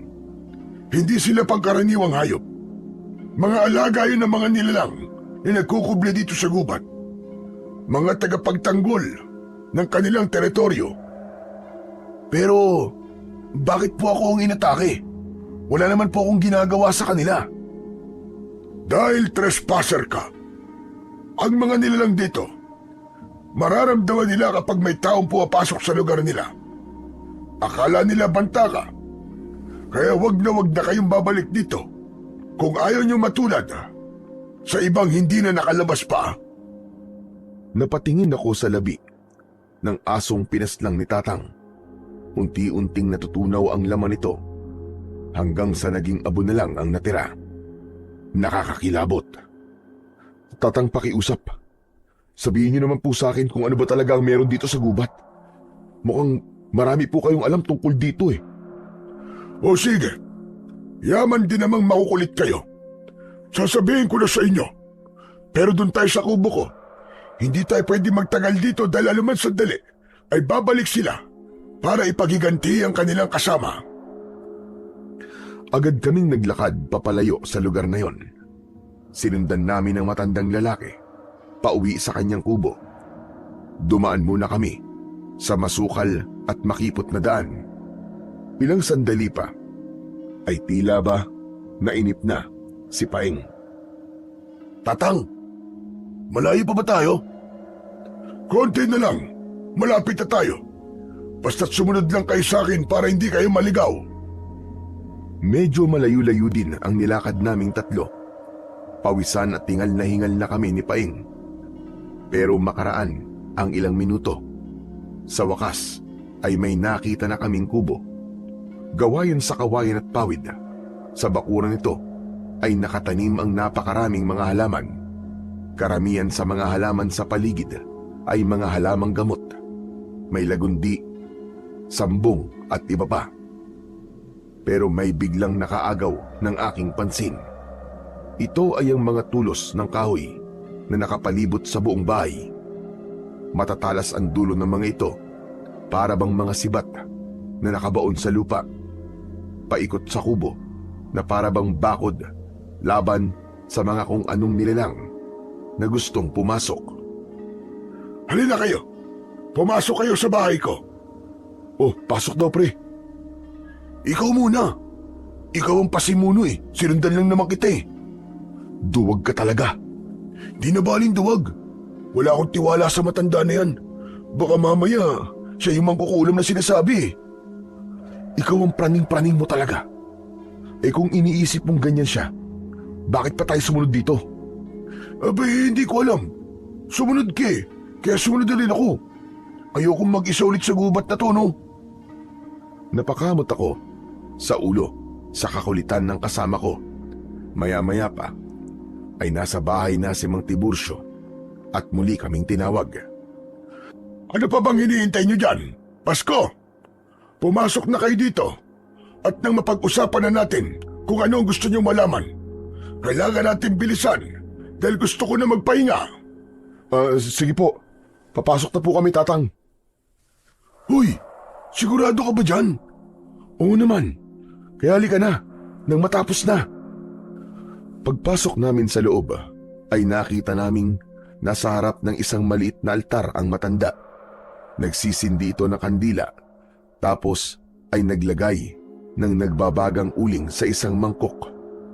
S2: Hindi sila pangkaraniwang hayop. Mga alaga yun ng mga nilalang na nagkukubli dito sa gubat. Mga tagapagtanggol ng kanilang teritoryo. Pero, bakit po ako ang inatake? Wala naman po akong ginagawa sa kanila. Dahil trespasser ka. Ang mga nilalang dito, mararamdaman nila kapag may taong pumapasok sa lugar nila. Akala nila banta ka. Kaya wag na kayong babalik dito kung ayaw nyo matulad sa ibang hindi na nakalabas pa.
S1: Napatingin ako sa labi ng asong pinaslang ni Tatang. Unti-unting natutunaw ang laman nito hanggang sa naging abo na lang ang natira. Nakakakilabot. Tatang, pakiusap. Sabihin niyo naman po sa akin kung ano ba talaga ang meron dito sa gubat. Mukhang marami po kayong alam tungkol dito
S2: O sige, yaman din namang makukulit kayo. Sasabihin ko na sa inyo. Pero dun tayo sa kubo ko. Hindi tayo pwede magtagal dito dahil aluman sandali ay babalik sila para ipagiganti ang kanilang kasama.
S1: Agad kaming naglakad papalayo sa lugar na yon. Sinundan namin ang matandang lalaki, pauwi sa kanyang kubo. Dumaan muna kami sa masukal at makipot na daan. Ilang sandali pa, ay tila ba nainip na si Paing.
S2: Tatang, malayo pa ba tayo? Konti na lang, malapit na tayo. Basta't sumunod lang kayo sa akin para hindi kayo maligaw.
S1: Medyo malayo-layo din ang nilakad naming tatlo. Pawisan at hingal na kami ni Paing. Pero makaraan ang ilang minuto. Sa wakas ay may nakita na kaming kubo. Gawayan sa kawayan at pawid. Sa bakuran nito ay nakatanim ang napakaraming mga halaman. Karamihan sa mga halaman sa paligid ay mga halamang gamot. May lagundi, sambong at iba pa. Pero may biglang nakaagaw ng aking pansin. Ito ay ang mga tulos ng kahoy na nakapalibot sa buong bahay. Matatalas ang dulo ng mga ito, para bang mga sibat na nakabaon sa lupa. Paikot sa kubo na para bang bakod laban sa mga kung anong nilalang na gustong pumasok.
S2: Halina kayo, pumasok kayo sa bahay ko.
S1: Oh, pasok daw pre.
S2: Ikaw muna. Ikaw ang pasimuno eh. Sinundan lang naman kita eh.
S1: Duwag ka talaga.
S2: Di na baling duwag. Wala akong tiwala sa matanda na yan. Baka mamaya, siya yung mangkukulam na sinasabi eh.
S1: Ikaw ang praning-praning mo talaga. Eh kung iniisip mong ganyan siya, bakit pa tayo sumunod dito?
S2: Abay, hindi ko alam. Sumunod ka eh. Kaya sumunod na rin ako. Ayokong mag-isa ulit sa gubat na to, no?
S1: Napakamot ako sa ulo sa kakulitan ng kasama ko. Maya-maya pa ay nasa bahay na si Mang Tiburcio at muli kaming tinawag.
S2: Ano pa bang hinihintay nyo dyan? Pasko! Pumasok na kayo dito at nang mapag-usapan na natin kung ano ang gusto nyo malaman. Kailangan natin bilisan dahil gusto ko na magpahinga.
S1: Sige po. Papasok na po kami, Tatang.
S2: Huy! Sigurado ka ba dyan?
S1: Oo naman. Kaya halika na, nang matapos na. Pagpasok namin sa loob, ay nakita naming nasa harap ng isang maliit na altar ang matanda. Nagsisindi ito ng kandila, tapos ay naglagay ng nagbabagang uling sa isang mangkok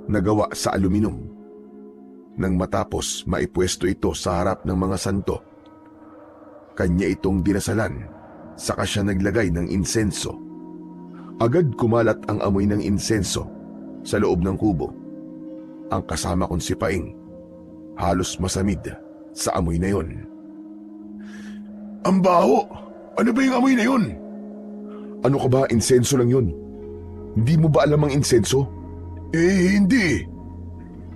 S1: na gawa sa aluminum. Nang matapos maipwesto ito sa harap ng mga santo, kanya itong dinasalan, saka siya naglagay ng insenso. Agad kumalat ang amoy ng insenso sa loob ng kubo. Ang kasama kong si Paing, halos masamid sa amoy na yon.
S2: Ang baho! Ano ba yung amoy na yun?
S1: Ano ka ba, insenso lang yun? Hindi mo ba alam ang insenso?
S2: Hindi.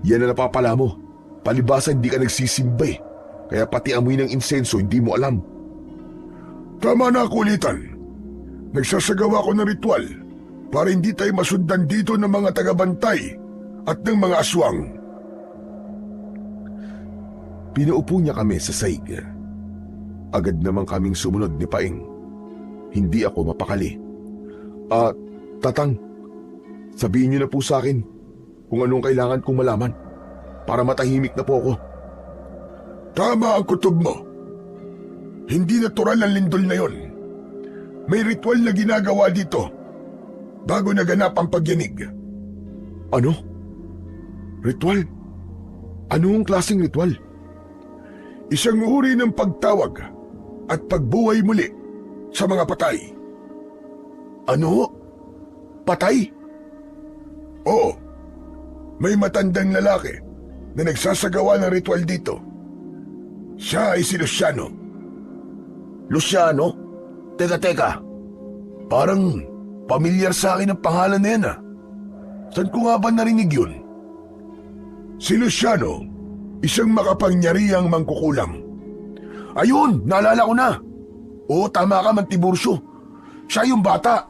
S1: Yan na napapala mo. Palibasa hindi ka nagsisimba eh. Kaya pati amoy ng insenso hindi mo alam.
S2: Tama na, kulitan. Nagsasagawa ko ng ritual para hindi tayo masundan dito ng mga tagabantay at ng mga aswang.
S1: Pinaupo niya kami sa saig. Agad naman kaming sumunod ni Paing. Hindi ako mapakali. Tatang, sabihin niyo na po sa akin kung anong kailangan kong malaman para matahimik na po ako.
S2: Tama ang kutob mo. Hindi natural ang lindol na yon. May ritual na ginagawa dito bago naganap ang pagyanig.
S1: Ano? Ritual? Anong klaseng ritual?
S2: Isang uri ng pagtawag at pagbuhay muli sa mga patay.
S1: Ano? Patay?
S2: Oo. May matandang lalaki na nagsasagawa ng ritual dito. Siya ay si Luciano.
S1: Luciano? Teka. Parang pamilyar sa akin ang pangalan na yan ah. Saan ko nga ba narinig yun?
S2: Si Luciano, isang makapangyarihang mangkukulam.
S1: Ayun, naalala ko na. Oo, tama ka, Mang Tiburcio. Siya yung bata.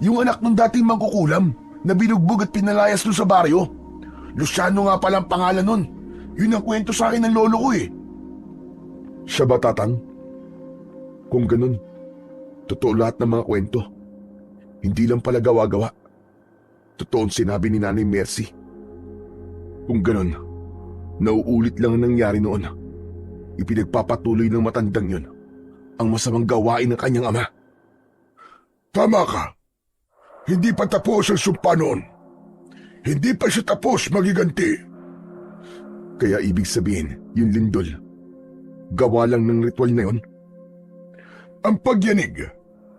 S1: Yung anak ng dating mangkukulam na binugbog at pinalayas doon sa baryo. Luciano nga pala ang pangalan nun. Yun ang kwento sa akin ng lolo ko eh. Siya ba, Tatang? Kung ganun, totoo lahat ng mga kwento. Hindi lang pala gawa-gawa. Totoo ang sinabi ni Nanay Mercy. Kung ganun, nauulit lang ang nangyari noon. Ipinagpapatuloy ng matandang yun ang masamang gawain ng kanyang ama.
S2: Tama ka. Hindi pa tapos ang sumpa noon. Hindi pa siya tapos magiganti.
S1: Kaya ibig sabihin, yung lindol, gawa lang ng ritual na yun?
S2: Ang pagyanig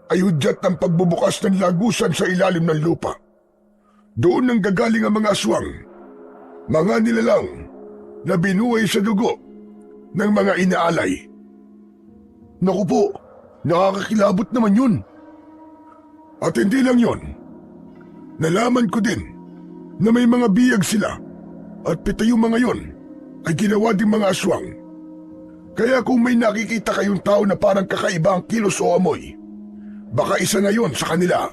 S2: ay hudyat ng pagbubukas ng lagusan sa ilalim ng lupa. Doon nang gagaling ang mga aswang, mga nilalang na binuhay sa dugo ng mga inaalay.
S1: Naku po, nakakakilabot naman yun.
S2: At hindi lang yon. Nalaman ko din na may mga biyag sila at pito yung mga yon ay ginawa ding mga aswang. Kaya kung may nakikita kayong tao na parang kakaiba ang kilos o amoy, baka isa na yon sa kanila.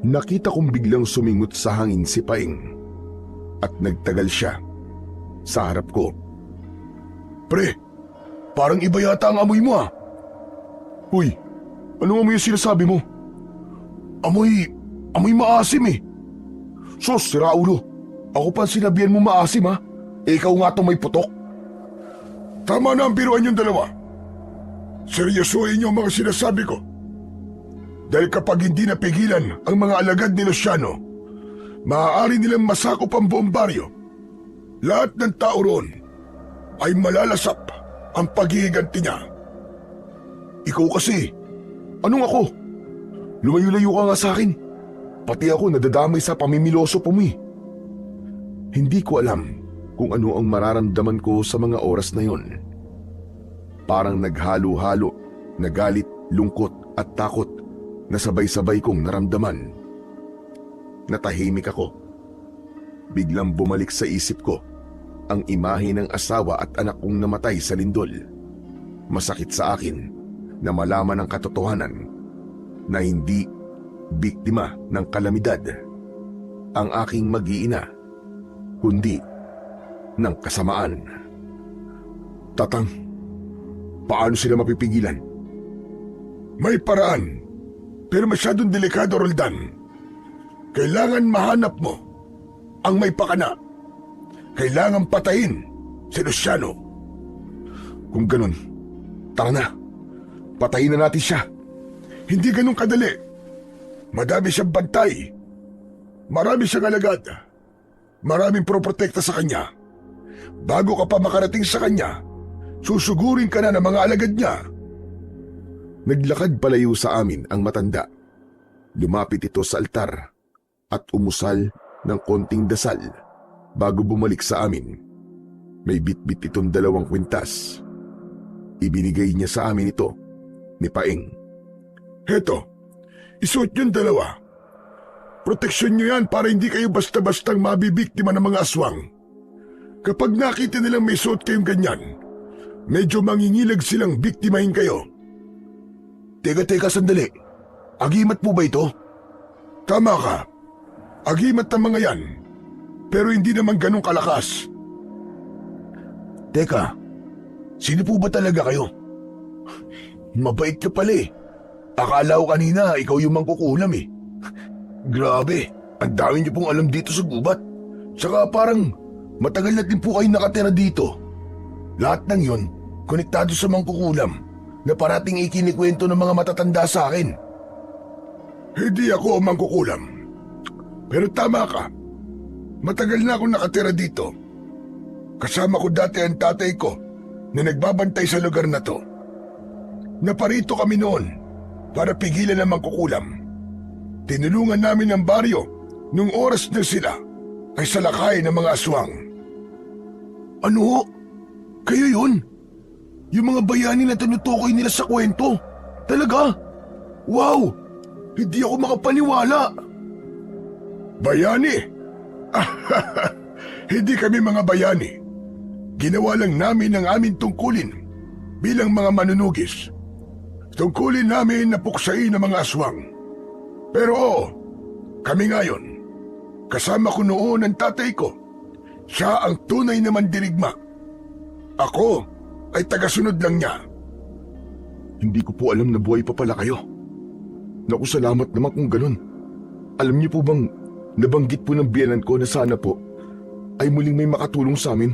S1: Nakita kong biglang sumingot sa hangin si Paing at nagtagal siya sa harap ko.
S2: Pre, parang iba yata ang amoy mo ah.
S1: Uy, anong amoy yung sinasabi mo?
S2: Amoy maasim eh.
S1: Sos, si Raulo. Ako pa sinabihan mo maasim ha? Ikaw nga itong may putok.
S2: Tama na ang biruan yung dalawa. Seryosohin niyo ang mga sinasabi ko. Dahil kapag hindi napigilan ang mga alagad ni Luciano, maaari nilang masakop ang buong baryo. Lahat ng tao roon ay malalasap ang paghihiganti niya.
S1: Ikaw kasi, anong ako? Lumayo-layo ka nga sa akin. Pati ako nadadamay sa pamimiloso po mo eh. Hindi ko alam kung ano ang mararamdaman ko sa mga oras na yon. Parang naghalo-halo na galit, lungkot at takot na sabay-sabay kong naramdaman. Natahimik ako. Biglang bumalik sa isip ko ang imahe ng asawa at anak kong namatay sa lindol. Masakit sa akin na malaman ang katotohanan na hindi biktima ng kalamidad ang aking mag-iina, kundi ng kasamaan.
S2: Tatang, paano sila mapipigilan? May paraan, pero masyadong delikado, Roldan. Kailangan mahanap mo ang may pakana. Kailangan patayin si Luciano.
S1: Kung ganun, tara na. Patayin na natin siya.
S2: Hindi ganun kadali. Madami siyang bantay. Marami siyang alagad. Maraming proprotekta sa kanya. Bago ka pa makarating sa kanya, susugurin ka na ng mga alagad niya.
S1: Naglakad palayo sa amin ang matanda. Lumapit ito sa altar at umusal ng konting dasal bago bumalik sa amin. May bitbit itong 2 kwintas. Ibinigay niya sa amin ito ni Paing.
S2: Heto, isuot yung 2. Proteksyon nyo yan para hindi kayo basta-bastang mabibiktima ng mga aswang. Kapag nakita nilang may suot kayong ganyan, medyo mangingilag silang biktimahin kayo.
S1: Teka, sandali. Agimat po ba ito?
S2: Tama ka. Agimat ng mga yan. Pero hindi naman ganun kalakas.
S1: Teka, sino po ba talaga kayo? Mabait ka pala eh. Akala ko kanina ikaw yung mangkukulam eh. Grabe, ang dami niyo pong alam dito sa gubat. Saka parang matagal na din po kayo nakatira dito. Lahat ng yon, konektado sa mangkukulam na parating ikinikwento ng mga matatanda sa akin.
S2: Hindi ako ang mangkukulam. Pero tama ka. Matagal na akong nakatira dito. Kasama ko dati ang tatay ko na nagbabantay sa lugar na to. Naparito kami noon para pigilan ang mangkukulam. Tinulungan namin ang baryo nung oras na sila ay salakay ng mga aswang.
S1: Ano? Kayo yun? Yung mga bayani na tinutukoy nila sa kwento? Talaga? Wow! Hindi ako makapaniwala.
S2: Bayani? Hindi kami mga bayani. Ginawa lang namin ang aming tungkulin bilang mga manunugis. Tungkulin namin na puksain ang mga aswang. Pero oo, kami ngayon, kasama ko noon ang tatay ko. Siya ang tunay na mandirigma. Ako, ay tagasunod lang niya.
S1: Hindi ko po alam na buhay pa pala kayo. Naku, salamat naman kung ganun. Alam niyo po bang nabanggit po ng biyenan ko na sana po ay muling may makatulong sa amin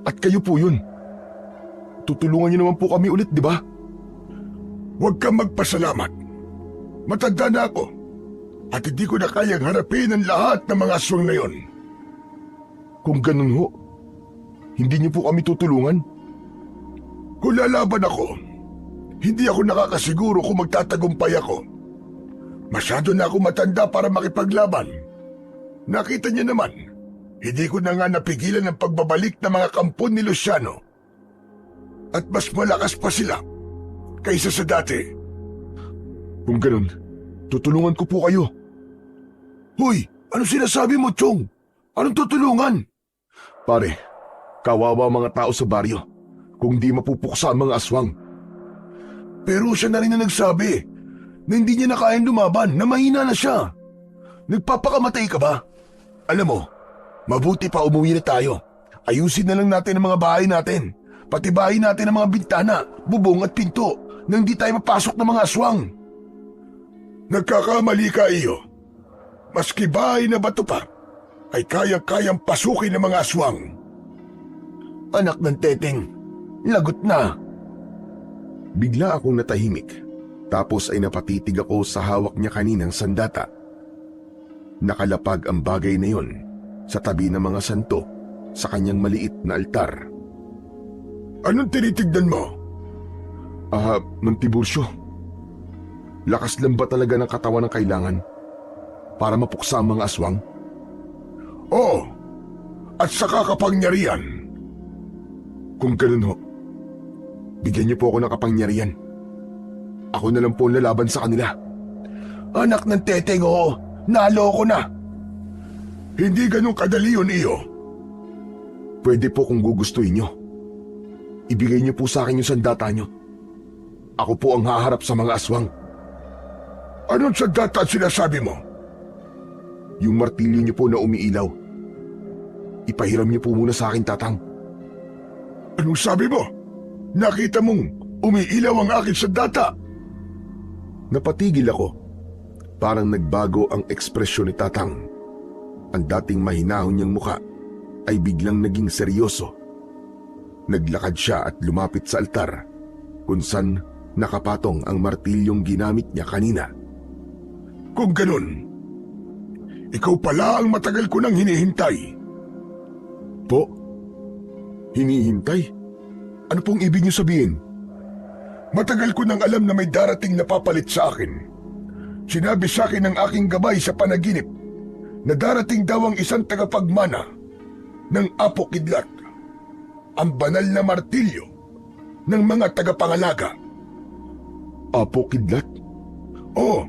S1: at kayo po yun. Tutulungan niyo naman po kami ulit, di ba?
S2: Huwag kang magpasalamat. Matanda na ako at hindi ko na kayang harapin ang lahat ng mga aswang na yon.
S1: Kung ganun ho, hindi niyo po kami tutulungan?
S2: Kung lalaban ako, hindi ako nakakasiguro kung magtatagumpay ako. Masyado na ako matanda para makipaglaban. Nakita niyo naman, hindi ko na nga napigilan ang pagbabalik ng mga kampon ni Luciano. At mas malakas pa sila kaysa sa dati.
S1: Kung ganun, tutulungan ko po kayo.
S2: Hoy, ano sinasabi mo, Chong? Anong tutulungan?
S1: Pare, kawawa mga tao sa baryo kung di mapupuksa ang mga aswang.
S2: Pero siya na rin na nagsabi na hindi niya na kayang lumaban, na mahina na siya. Nagpapakamatay ka ba? Alam mo, mabuti pa umuwi na tayo. Ayusin na lang natin ang mga bahay natin. Patibayin natin ang mga bintana, bubong at pinto nang di tayo mapasok ng mga aswang. Nagkakamali ka, iyo. Maski bahay na bato pa, ay kayang-kayang pasukin ng mga aswang. Anak ng teteng, lagot na.
S1: Bigla akong natahimik, tapos ay napatitig ako sa hawak niya kaninang sandata. Nakalapag ang bagay na yon sa tabi ng mga santo sa kanyang maliit na altar.
S2: Anong tinitignan mo?
S1: Mantibursyo. Lakas lang ba talaga ng katawan ng kailangan para mapuksa ang mga aswang?
S2: Oo, at saka kapangyarihan.
S1: Kung ganun ho, bigyan niyo po ako ng kapangyarihan. Ako na lang po ang lalaban sa kanila.
S2: Anak ng teteng, oo, naloko na. Hindi ganun kadali yun, iyo.
S1: Pwede po kung gugustuhin niyo. Ibigay niyo po sa akin yung sandata niyo. Ako po ang haharap sa mga aswang.
S2: Anong sandata sinasabi mo?
S1: Yung martilyo niyo po na umiilaw. Ipahiram niyo po muna sa akin, tatang.
S2: Anong sabi mo? Nakita mong umiilaw ang aking sandata.
S1: Napatigil ako. Parang nagbago ang ekspresyon ni tatang. Ang dating mahinahon niyang muka ay biglang naging seryoso. Naglakad siya at lumapit sa altar kung saan nakapatong ang martilyong ginamit niya kanina.
S2: Kung ganun, ikaw pala ang matagal ko nang hinihintay.
S1: Po? Hinihintay? Ano pong ibig niyo sabihin?
S2: Matagal ko nang alam na may darating na papalit sa akin. Sinabi sa akin ng aking gabay sa panaginip na darating daw ang isang tagapagmana ng Apo Kidlat, ang banal na martilyo ng mga tagapangalaga.
S1: Apo Kidlat?
S2: Oo,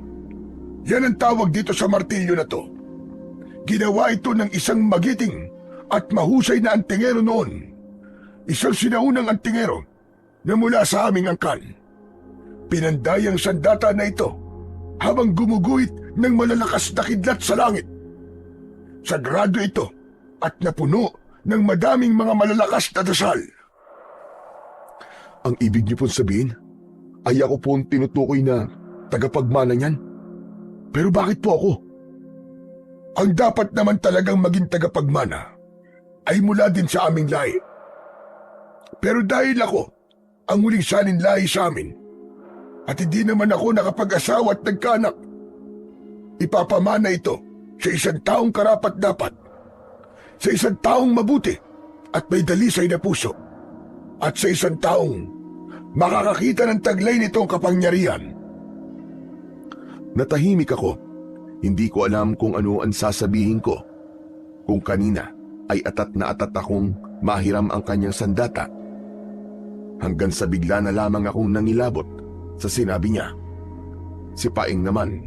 S2: yan ang tawag dito sa martilyo na to. Ginawa ito ng isang magiting at mahusay na antingero noon. Isang sinaunang antingero na mula sa aming angkan. Pinanday ang sandata na ito habang gumuguhit ng malalakas na kidlat sa langit. Sagrado ito at napuno ng madaming mga malalakas na dasal.
S1: Ang ibig niyo pong sabihin ay ako po ang tinutukoy na tagapagmana niyan? Pero bakit po ako?
S2: Ang dapat naman talagang maging tagapagmana ay mula din sa aming lahi. Pero dahil ako ang huling salin lahi sa amin at hindi naman ako nakapag-asawa at nagkaanak, ipapamana ito sa isang taong karapat-dapat, sa isang taong mabuti at may dalisay na puso, at sa isang taong makakakita ng taglay nitong kapangyarihan.
S1: Natahimik ako. Hindi ko alam kung ano ang sasabihin ko. Kung kanina ay atat na atat akong mahiram ang kanyang sandata. Hanggang sa bigla na lamang akong nangilabot sa sinabi niya. Si Paeng naman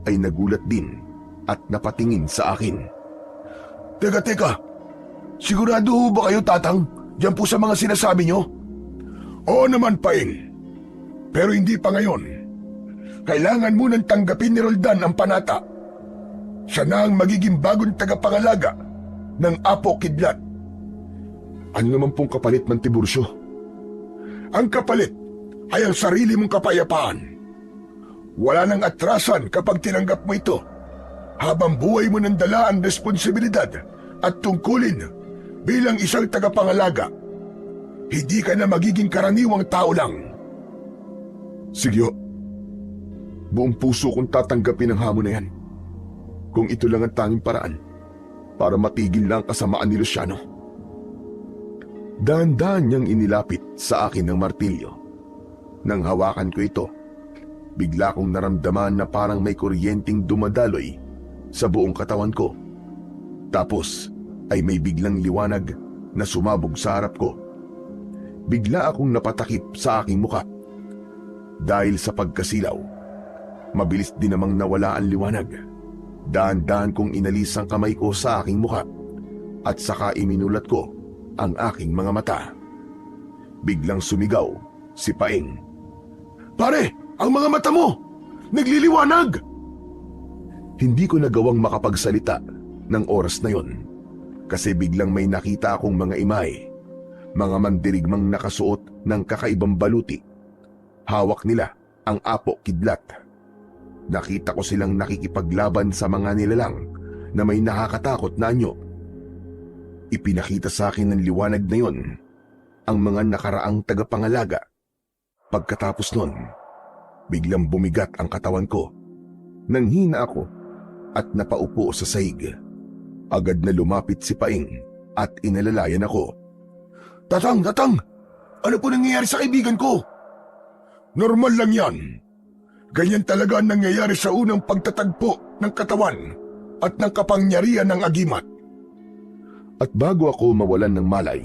S1: ay nagulat din at napatingin sa akin.
S2: Teka, sigurado ho ba kayo, tatang, diyan po sa mga sinasabi nyo? Oo naman, Paeng. Pero hindi pa ngayon. Kailangan munang tanggapin ni Roldan ang panata. Siya na ang magiging bagong tagapangalaga ng Apo Kidlat.
S1: Ano naman pong kapalit, Mantibursyo?
S2: Ang kapalit ay ang sarili mong kapayapaan. Wala nang atrasan kapag tinanggap mo ito, habang buhay mo nang dala ang responsibilidad at tungkulin bilang isang tagapangalaga. Hindi ka na magiging karaniwang tao lang.
S1: Sige, buong puso kong tatanggapin ang hamon na yan. Kung ito lang ang tanging paraan para matigil na ang kasamaan ni Luciano. Dahan-dahan niyang inilapit sa akin ng martilyo. Nang hawakan ko ito, bigla kong naramdaman na parang may kuryenteng dumadaloy sa buong katawan ko. Tapos ay may biglang liwanag na sumabog sa harap ko. Bigla akong napatakip sa aking muka. Dahil sa pagkasilaw, mabilis din namang nawala ang liwanag. Dahan-dahan kong inalis ang kamay ko sa aking muka at saka iminulat ko ang aking mga mata. Biglang sumigaw si Paeng.
S2: Pare, ang mga mata mo! Nagliliwanag!
S1: Hindi ko nagawang makapagsalita ng oras na yon kasi biglang may nakita akong mga imay, mga mandirigmang nakasuot ng kakaibang baluti. Hawak nila ang apo kidlat. Nakita ko silang nakikipaglaban sa mga nilalang na may nakakatakot na anyo. Ipinakita sa akin ng liwanag na yon ang mga nakaraang tagapangalaga. Pagkatapos nun, biglang bumigat ang katawan ko. Nanghina ako at napaupo sa sahig. Agad na lumapit si Paeng at inalalayan ako.
S2: Tatang! Ano po nangyayari sa kaibigan ko? Normal lang yan. Ganyan talaga ang nangyayari sa unang pagtatagpo ng katawan at ng kapangyarihan ng agimat.
S1: At bago ako mawalan ng malay,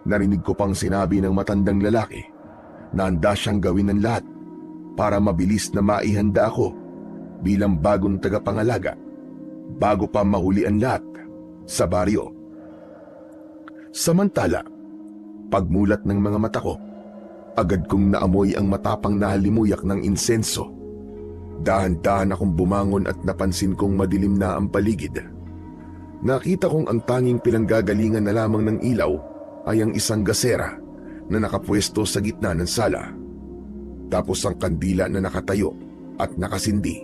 S1: narinig ko pang sinabi ng matandang lalaki na handa siyang gawin ng lahat para mabilis na maihanda ako bilang bagong tagapangalaga bago pa mahuli ang lahat sa baryo. Samantala, pagmulat ng mga mata ko, agad kong naamoy ang matapang na halimuyak ng insenso. Dahan-dahan akong bumangon at napansin kong madilim na ang paligid. Nakita kong ang tanging pinanggagalingan na lamang ng ilaw ay ang isang gasera na nakapwesto sa gitna ng sala. Tapos ang kandila na nakatayo at nakasindi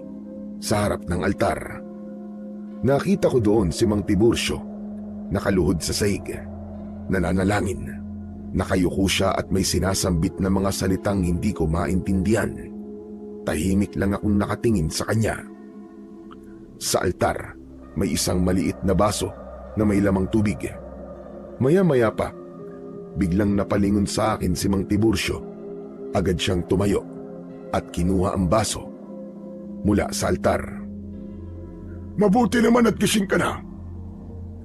S1: sa harap ng altar. Nakita ko doon si Mang Tiburcio, nakaluhod sa sahig, nananalangin. Nakayuko siya at may sinasambit na mga salitang hindi ko maintindihan. Tahimik lang akong nakatingin sa kanya. Sa altar, may isang maliit na baso na may lamang tubig. Maya-maya pa, biglang napalingon sa akin si Mang Tiburcio. Agad siyang tumayo at kinuha ang baso mula sa altar.
S2: Mabuti naman at gising ka na.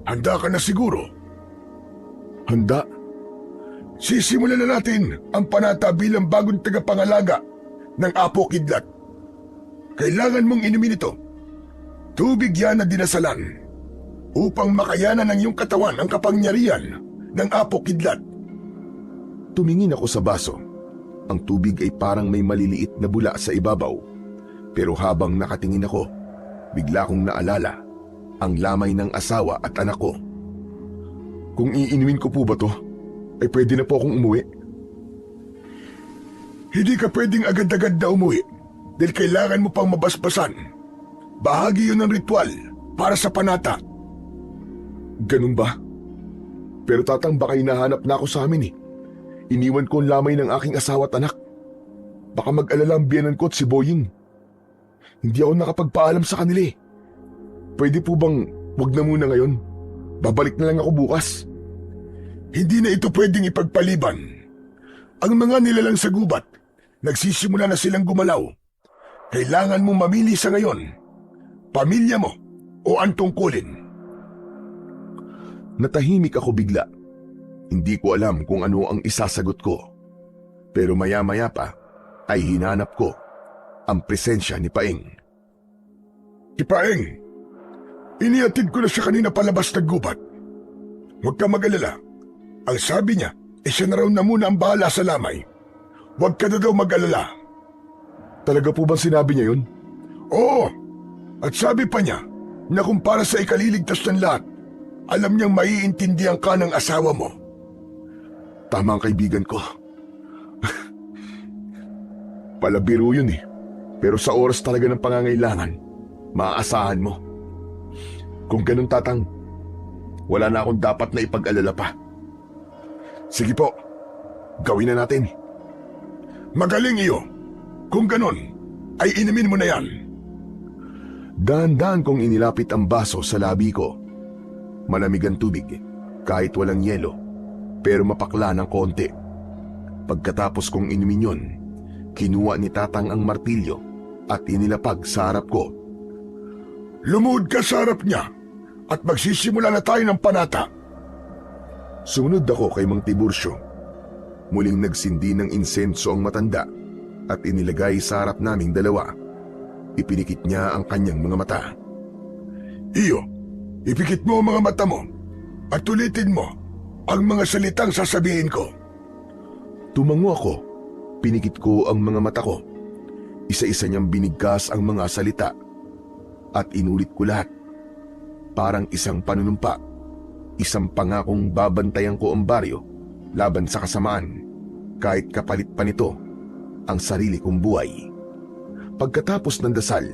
S2: Handa ka na siguro?
S1: Handa?
S2: Sisimulan na natin ang panata bilang bagong tagapangalaga ng Apo Kidlat. Kailangan mong inumin ito. Tubig yan na dinasalan upang makayanan ng iyong katawan ang kapangyarihan ng Apo Kidlat.
S1: Tumingin ako sa baso. Ang tubig ay parang may maliliit na bula sa ibabaw. Pero habang nakatingin ako, bigla kong naalala ang lamay ng asawa at anak ko. Kung iinumin ko po ba to, ay pwede na po akong umuwi.
S2: Hindi ka pwedeng agad-agad na umuwi dahil kailangan mo pang mabasbasan. Bahagi yun ng ritual para sa panata.
S1: Ganun ba? Pero tatang baka hinahanap na ako sa amin eh. Iniwan ko ang lamay ng aking asawa at anak. Baka mag-alala ang biyanan ko at si Boying. Hindi ako nakapagpaalam sa kanila eh. Pwede po bang wag na muna ngayon? Babalik na lang ako bukas.
S2: Hindi na ito pwedeng ipagpaliban. Ang mga nilalang sa gubat, nagsisimula na silang gumalaw. Kailangan mong mamili sa ngayon. Pamilya mo o ang tungkulin.
S1: Natahimik ako bigla. Hindi ko alam kung ano ang isasagot ko. Pero maya-maya pa ay hinanap ko ang presensya ni Paeng.
S2: Si Paeng, iniatid ko na siya kanina palabas ng gubat. Huwag ka mag-alala. Ang sabi niya, siya na raw na muna ang bahala sa lamay. Huwag ka na daw mag-alala.
S1: Talaga po bang sinabi niya yun?
S2: Oo. At sabi pa niya na kung para sa ikaliligtas ng lahat, alam niyang maiintindihan ka ng asawa mo.
S1: Tama ang kaibigan ko. Palabiro yun eh. Pero sa oras talaga ng pangangailangan, maaasahan mo. Kung ganun, Tatang, wala na akong dapat na ipag-alala pa.
S2: Sige po, gawin na natin. Magaling iyo. Kung ganon, ay inumin mo na yan.
S1: Dahan-dahan kong inilapit ang baso sa labi ko. Malamig ang tubig, kahit walang yelo, pero mapakla ng konti. Pagkatapos kong inumin yun, kinuha ni Tatang ang martilyo at inilapag sa harap ko.
S2: Lumuhod ka sa harap niya at magsisimula na tayo ng panata.
S1: Sumunod ako kay Mang Tiburcio. Muling nagsindi ng insenso ang matanda at inilagay sa harap naming dalawa. Ipinikit niya ang kanyang mga mata.
S2: Iyo, ipikit mo ang mga mata mo at ulitin mo ang mga salitang sasabihin ko.
S1: Tumango ako. Pinikit ko ang mga mata ko. Isa-isa niyang binigkas ang mga salita at inulit ko lahat. Parang isang panunumpa, isang pangakong babantayan ko ang baryo laban sa kasamaan, kahit kapalit pa nito ang sarili kong buhay. Pagkatapos ng dasal,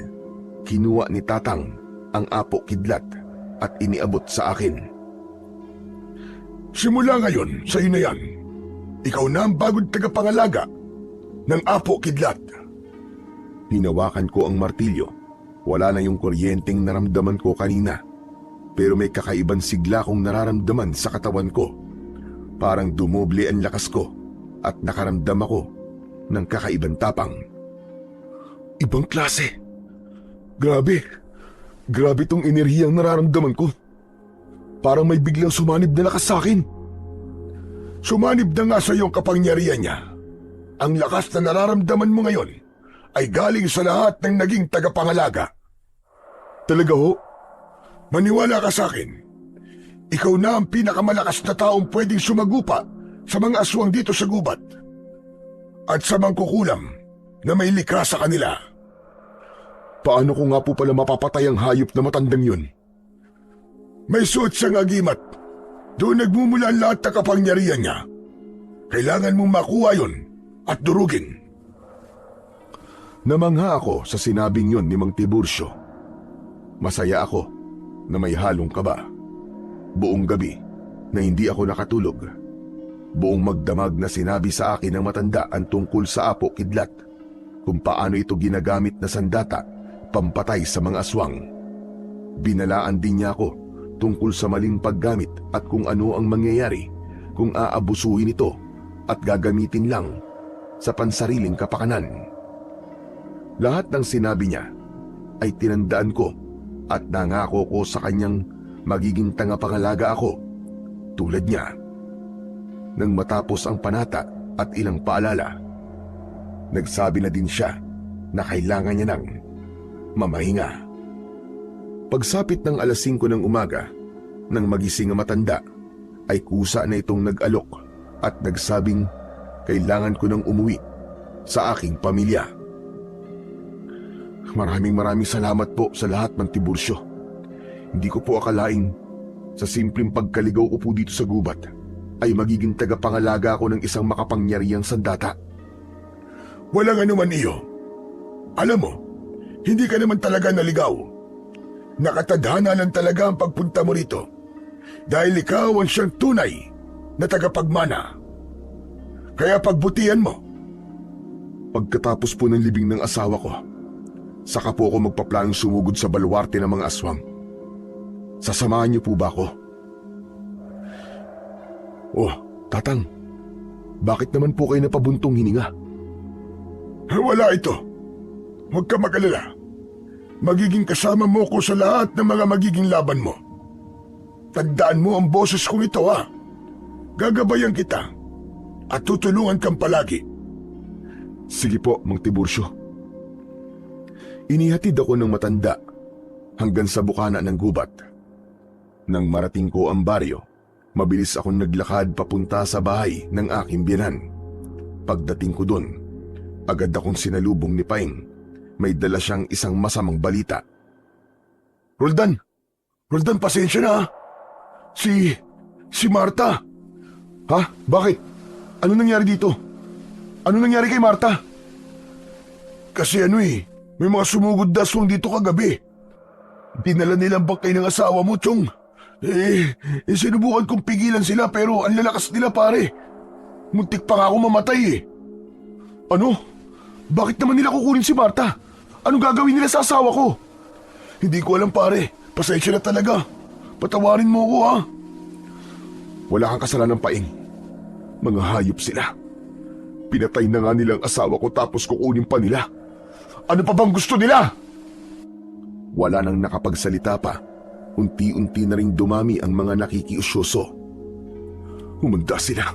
S1: kinuha ni Tatang ang apo kidlat at iniabot sa akin.
S2: Simula ngayon, sa iyo na yan. Ikaw na ang bagong tagapangalaga ng apo kidlat.
S1: Hinawakan ko ang martilyo. Wala na yung kuryenteng naramdaman ko kanina, pero may kakaibang sigla kong nararamdaman sa katawan ko. Parang dumoble ang lakas ko at nakaramdam ako ng kakaibang tapang. Ibang klase. Grabe. Grabe tong enerhiyang nararamdaman ko. Parang may biglang sumanib na lakas sa akin.
S2: Sumanib na nga sa iyong kapangyarihan niya. Ang lakas na nararamdaman mo ngayon ay galing sa lahat ng naging tagapangalaga.
S1: Talaga ho?
S2: Maniwala ka sa akin. Ikaw na ang pinakamalakas na taong pwedeng sumagupa sa mga aswang dito sa gubat. At sa mangkukulam na may likha sa kanila.
S1: Paano ko nga po pala mapapatay ang hayop na matandang yun?
S2: May suot siyang agimat. Doon nagmumula ang lahat ng kapangyarihan niya. Kailangan mong makuha yun at durugin.
S1: Namangha ako sa sinabing yun ni Mang Tiburcio. Masaya ako na may halong kaba. Buong gabi na hindi ako nakatulog. Buong magdamag na sinabi sa akin ng matanda ang tungkol sa apo kidlat, kung paano ito ginagamit na sandata pampatay sa mga aswang. Binalaan din niya ako tungkol sa maling paggamit at kung ano ang mangyayari kung aabusuhin ito at gagamitin lang sa pansariling kapakanan. Lahat ng sinabi niya ay tinandaan ko at nangako ko sa kanyang magiging tagapangalaga ako tulad niya. Nang matapos ang panata at ilang paalala, nagsabi na din siya na kailangan niya ng mamahinga. Pagsapit ng 5:00 ng umaga, nang magising ang matanda, ay kusa na itong nag-alok at nagsabing kailangan ko nang umuwi sa aking pamilya. Maraming salamat po sa lahat, Mang Tiburcio. Hindi ko po akalaing sa simpleng pagkaligaw ko po dito sa gubat ay magiging tagapangalaga ako ng isang makapangyarihang sandata.
S2: Walang anuman iyo. Alam mo, hindi ka naman talaga naligaw. Nakatadhana lang talaga ang pagpunta mo rito dahil ikaw ang siyang tunay na tagapagmana. Kaya pagbutihan mo.
S1: Pagkatapos po ng libing ng asawa ko, saka po ako magpaplanong sumugod sa baluarte ng mga aswang. Sasamahan niyo po ba ako? Oh, Tatang, bakit naman po kayo napabuntong hininga?
S2: Wala ito. Huwag ka mag-alala. Magiging kasama mo ko sa lahat ng mga magiging laban mo. Tandaan mo ang boses kong ito, ha? Gagabayan kita at tutulungan kang palagi.
S1: Sige po, Mang Tiburcio. Inihatid ako ng matanda hanggang sa bukana ng gubat. Nang marating ko ang baryo, mabilis akong naglakad papunta sa bahay ng aking biyenan. Pagdating ko doon, agad akong sinalubong ni Paing. May dala siyang isang masamang balita.
S2: Roldan! Roldan, pasensya na, ha? Si Marta.
S1: Ha? Bakit? Ano nangyari dito? Ano nangyari kay Marta?
S2: Kasi may mga sumugod na aswang dito kagabi. Dinala nilang bangkay ng asawa mo, Chong. Sinubukan kong pigilan sila pero ang lalakas nila, pare. Muntik pa nga ako mamatay eh. Ano? Bakit naman nila kukunin si Marta? Anong gagawin nila sa asawa ko? Hindi ko alam, pare. Pasensya na talaga. Patawarin mo ako, ha?
S1: Wala kang kasalanan, Paing. Mga hayop sila. Pinatay na nga nilang asawa ko tapos kukunin pa nila.
S2: Ano pa bang gusto nila?
S1: Wala nang nakapagsalita pa. Unti-unti na ring dumami ang mga nakikiusyoso. Humanda sila.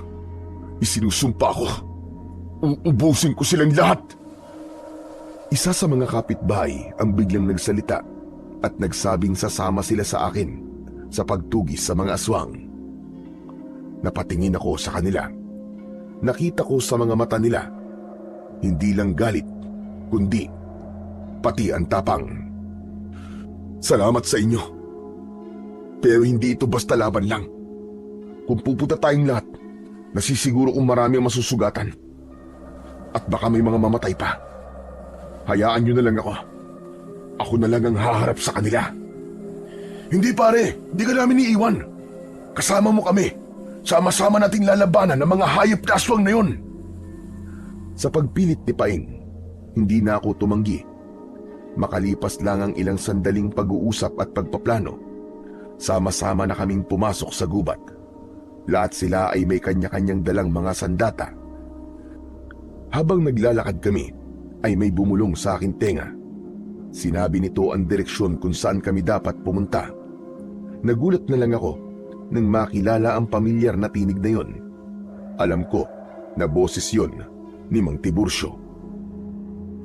S1: Isinusumpa ko. Uubusin ko silang lahat. Isa sa mga kapitbahay ang biglang nagsalita at nagsabing sasama sila sa akin sa pagtugis sa mga aswang. Napatingin ako sa kanila. Nakita ko sa mga mata nila, hindi lang galit, kundi pati ang tapang. Salamat sa inyo. Pero hindi ito basta laban lang. Kung pupunta tayong lahat, nasisiguro kong marami ang masusugatan. At baka may mga mamatay pa. Hayaan nyo na lang ako. Ako na lang ang haharap sa kanila.
S2: Hindi, pare. Hindi ka namin iiwan. Kasama mo kami. Sama-sama nating lalabanan ng mga hayop na aswang na yun.
S1: Sa pagpilit ni Paing, hindi na ako tumanggi. Makalipas lang ang ilang sandaling pag-uusap at pagpaplano, sama-sama na kaming pumasok sa gubat. Lahat sila ay may kanya-kanyang dalang mga sandata. Habang naglalakad kami, ay may bumulong sa aking tenga. Sinabi nito ang direksyon kung saan kami dapat pumunta. Nagulat na lang ako nang makilala ang pamilyar na tinig na yon. Alam ko na boses yon ni Mang Tiburcio.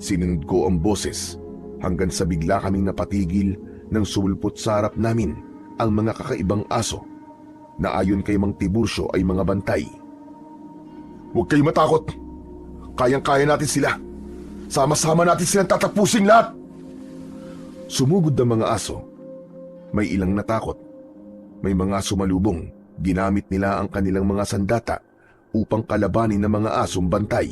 S1: Sinunod ko ang boses hanggang sa bigla kaming napatigil nang sumulpot sa harap namin ang mga kakaibang aso na ayon kay Mang Tiburcio ay mga bantay.
S2: Huwag kayong matakot. Kayang-kaya natin sila. Sama-sama natin silang tatapusing lahat.
S1: Sumugod ang mga aso. May ilang natakot. May mga sumalubong. Ginamit nila ang kanilang mga sandata upang kalabanin ng mga asong bantay.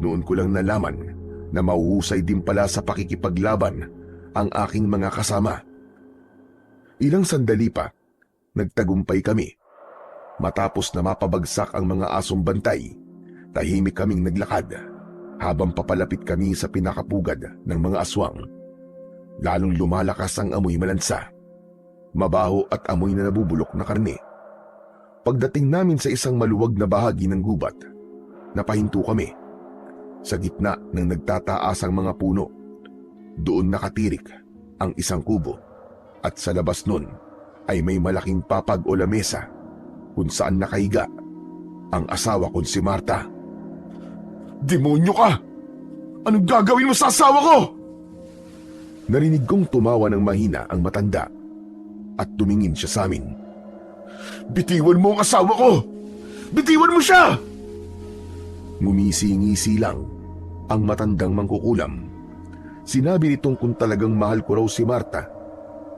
S1: Noon ko lang nalaman na mahuhusay din pala sa pakikipaglaban ang aking mga kasama. Ilang sandali pa, nagtagumpay kami. Matapos na mapabagsak ang mga asong bantay, tahimik kaming naglakad habang papalapit kami sa pinakapugad ng mga aswang. Lalong lumalakas ang amoy malansa, mabaho at amoy na nabubulok na karne. Pagdating namin sa isang maluwag na bahagi ng gubat, napahinto kami. Sa gitna ng nagtataasang mga puno, doon nakatirik ang isang kubo at sa labas nun ay may malaking papag o lamesa kung saan nakahiga ang asawa kong si Marta.
S2: Demonyo ka! Anong gagawin mo sa asawa ko?
S1: Narinig kong tumawa ng mahina ang matanda at tumingin siya sa amin.
S2: Bitiwan mo ang asawa ko! Bitiwan mo siya!
S1: Ngumisi-ngisi lang ang matandang mangkukulam. Sinabi nitong kung talagang mahal ko raw si Marta,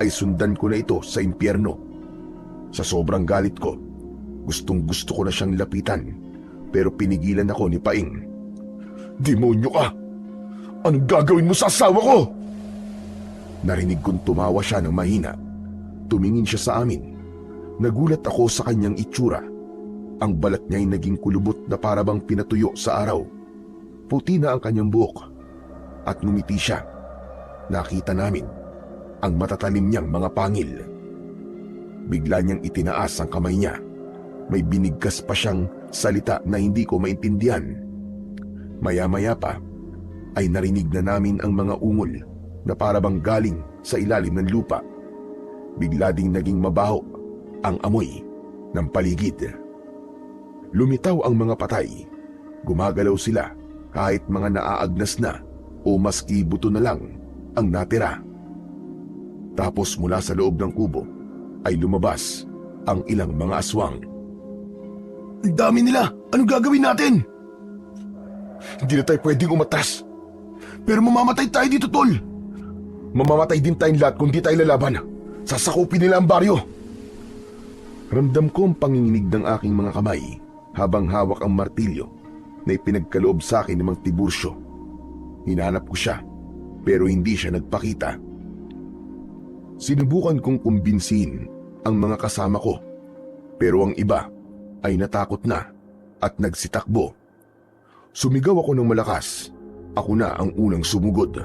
S1: ay sundan ko na ito sa impyerno. Sa sobrang galit ko, gustong-gusto ko na siyang lapitan, pero pinigilan ako ni Paing.
S2: Demonyo ka! Anong gagawin mo sa asawa ko?
S1: Narinig kong tumawa siya ng mahina. Tumingin siya sa amin. Nagulat ako sa kanyang itsura. Ang balat niya ay naging kulubot na parabang pinatuyo sa araw. Puti na ang kanyang buhok. At ngumiti siya. Nakita namin ang matatalim niyang mga pangil. Bigla niyang itinaas ang kamay niya. May binigkas pa siyang salita na hindi ko maintindihan. Maya-maya pa ay narinig na namin ang mga ungol na parabang galing sa ilalim ng lupa. Bigla ding naging mabaho ang amoy ng paligid. Lumitaw ang mga patay. Gumagalaw sila kahit mga naaagnas na o maski buto na lang ang natira. Tapos mula sa loob ng kubo ay lumabas ang ilang mga aswang.
S2: Ang dami nila! Anong gagawin natin? Hindi na tayo pwedeng umatras. Pero mamamatay tayo dito, tol.
S1: Mamamatay din tayong lahat kung di tayo lalaban. Sasakupin nila ang baryo. Ramdam ko ang panginginig ng aking mga kamay habang hawak ang martilyo na ipinagkaloob sa akin ni Mang Tiburcio. Hinanap ko siya, pero hindi siya nagpakita. Sinubukan kong kumbinsihin ang mga kasama ko, pero ang iba ay natakot na at nagsitakbo. Sumigaw ako ng malakas. Ako na ang unang sumugod.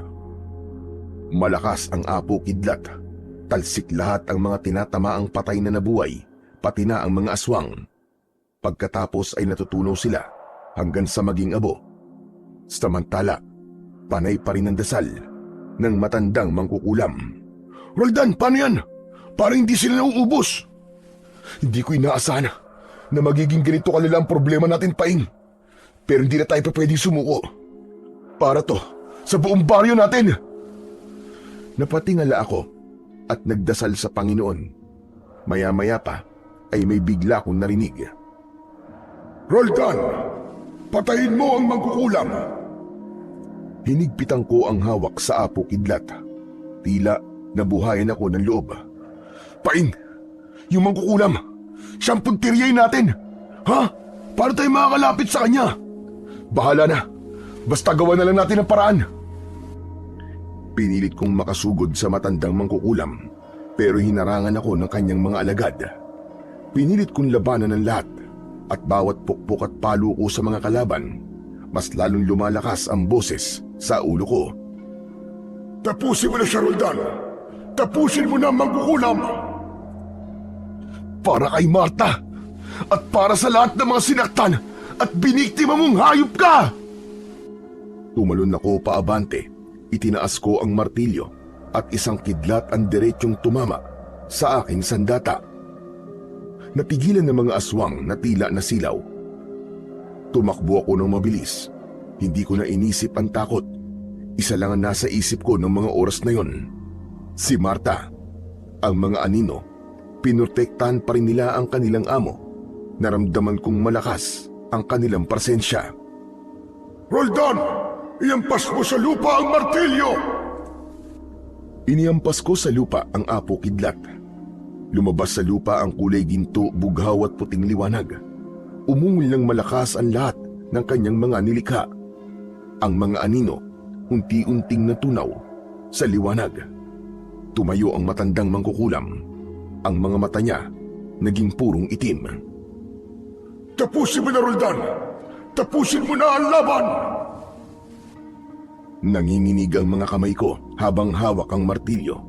S1: Malakas ang apo kidlat. Talsik lahat ang mga tinatamaang patay na nabuhay, pati na ang mga aswang. Pagkatapos ay natutunaw sila hanggang sa maging abo. Samantala, panay pa rin ang dasal ng matandang mangkukulam.
S2: Roldan, paano yan? Parang hindi sila nauubos.
S1: Hindi ko inaasahan na magiging ganito kalala ang problema natin, Paing. Pero hindi na tayo pa pwedeng sumuko. Para to sa buong baryo natin. Napatingala ako at nagdasal sa Panginoon. Maya-maya pa ay may bigla akong narinig.
S2: Roldan, patayin mo ang mangkukulam.
S1: Hinigpitan ko ang hawak sa apo kidlat. Tila nabuhayan ako ng loob.
S2: Paing, yung mangkukulam, siyang puntiryay natin. Ha? Paano tayo makakalapit sa kanya?
S1: Bahala na. Basta gawa na lang natin ang paraan. Pinilit kong makasugod sa matandang mangkukulam, pero hinarangan ako ng kanyang mga alagad. Pinilit kong labanan ng lahat, at bawat pukpok at palo ko sa mga kalaban, mas lalong lumalakas ang boses sa ulo ko.
S2: Tapusin mo na siya, Roldan. Tapusin mo na ang mangkukulam.
S1: Para kay Marta, at para sa lahat ng mga sinaktan at biniktima mong hayop ka! Tumalon ako paabante, itinaas ko ang martilyo at isang kidlat ang diretsyong tumama sa aking sandata. Natigilan ng mga aswang na tila nasilaw. Tumakbo ako ng mabilis. Hindi ko na inisip ang takot. Isa lang ang nasa isip ko ng mga oras na yon. Si Marta. Ang mga anino, pinurtektahan pa rin nila ang kanilang amo. Naramdaman kong malakas ang kanilang presensya.
S2: Roldan! Iampas mo sa lupa ang martilyo!
S1: Iniampas ko sa lupa ang apo kidlat. Lumabas sa lupa ang kulay ginto, bughaw at puting liwanag. Umungol ng malakas ang lahat ng kanyang mga nilikha. Ang mga anino, unti-unting natunaw sa liwanag. Tumayo ang matandang mangkukulam. Ang mga mata niya naging purong itim.
S2: Tapusin mo na, Roldan! Tapusin mo na ang laban!
S1: Nanginginig ang mga kamay ko habang hawak ang martilyo.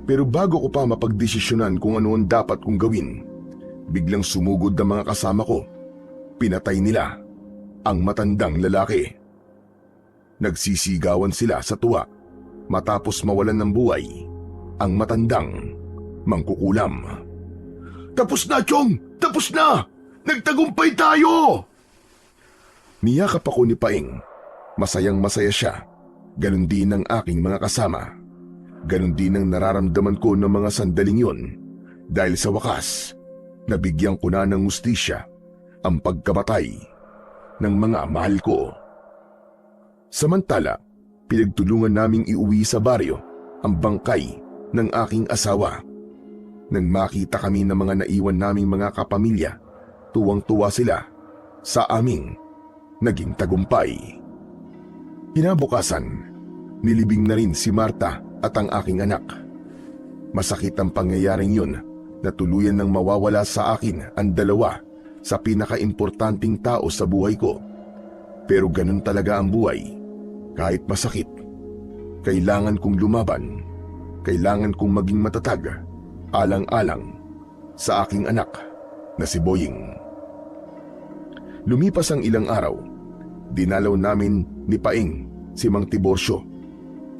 S1: Pero bago ko pa mapagdesisyonan kung ano ang dapat kong gawin, biglang sumugod ang mga kasama ko. Pinatay nila ang matandang lalaki. Nagsisigawan sila sa tuwa matapos mawalan ng buhay ang matandang mangkukulam.
S2: Tapos na, Chong! Tapos na! Nagtagumpay tayo!
S1: Niyakap ako ni Paing. Masayang masaya siya. Ganon din ang aking mga kasama. Ganon din ang nararamdaman ko ng mga sandaling yon. Dahil sa wakas, nabigyan ko na ng hustisya ang pagkamatay ng mga mahal ko. Samantala, pinagtulungan naming iuwi sa baryo ang bangkay ng aking asawa. Nang makita kami ng mga naiwan naming mga kapamilya, tuwang-tuwa sila sa aming naging tagumpay. Kinabukasan, nilibing na rin si Marta at ang aking anak. Masakit ang pangyayaring yun na tuluyan ng mawawala sa akin ang dalawa sa pinaka-importanting tao sa buhay ko. Pero ganun talaga ang buhay. Kahit masakit, kailangan kong lumaban. Kailangan kong maging matatag, alang-alang sa aking anak na si Boying. Lumipas ang ilang araw. Dinalaw namin ni Paing si Mang Tiborcio.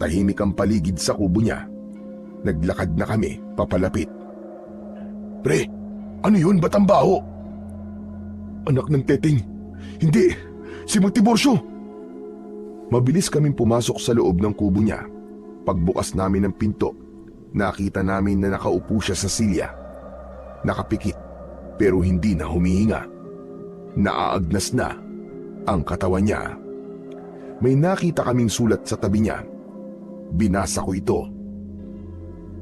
S1: Tahimik ang paligid sa kubo niya. Naglakad na kami papalapit.
S2: Pre, ano yun? Ba't ang baho?
S1: Anak ng Teteng. Hindi, si Mang Tiborcio. Mabilis kaming pumasok sa loob ng kubo niya. Pagbukas namin ng pinto, nakita namin na nakaupo siya sa silya. Nakapikit pero hindi na humihinga. Naaagnas na ang katawan niya. May nakita kaming sulat sa tabi niya. Binasa ko ito.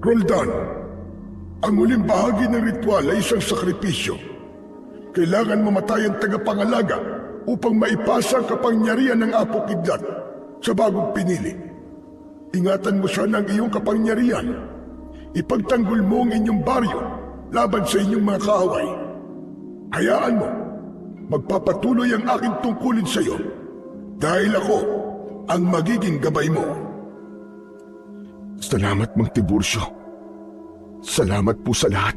S2: Roldan, ang huling bahagi ng ritual ay isang sakripisyo. Kailangan mamatay ang tagapangalaga upang maipasa ang kapangyarihan ng Apo Kidlat. sa bagong pinili. Ingatan mo siya ng iyong kapangyarihan. Ipagtanggol mo ang inyong baryo laban sa inyong mga kaaway. Hayaan mo, magpapatuloy ang aking tungkulin sa iyo dahil ako ang magiging gabay mo.
S1: Salamat, Mang Tiburcio. Salamat po sa lahat.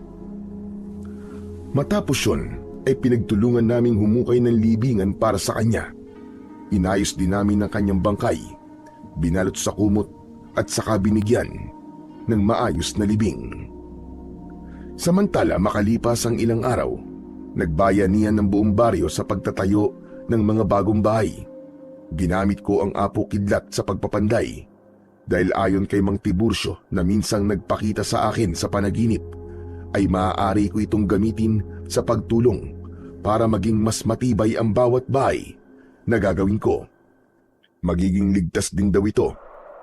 S1: Matapos yun, ay pinagtulungan naming humukay ng libingan para sa kanya. Inayos din namin ang kanyang bangkay, binalot sa kumot at saka binigyan ng maayos na libing. Samantala makalipas ang ilang araw, nagbayanihan ng buong baryo sa pagtatayo ng mga bagong bahay. Ginamit ko ang Apo Kidlat sa pagpapanday dahil ayon kay Mang Tiburcio na minsang nagpakita sa akin sa panaginip, ay maaari ko itong gamitin sa pagtulong para maging mas matibay ang bawat bahay na gagawin ko. Magiging ligtas din daw ito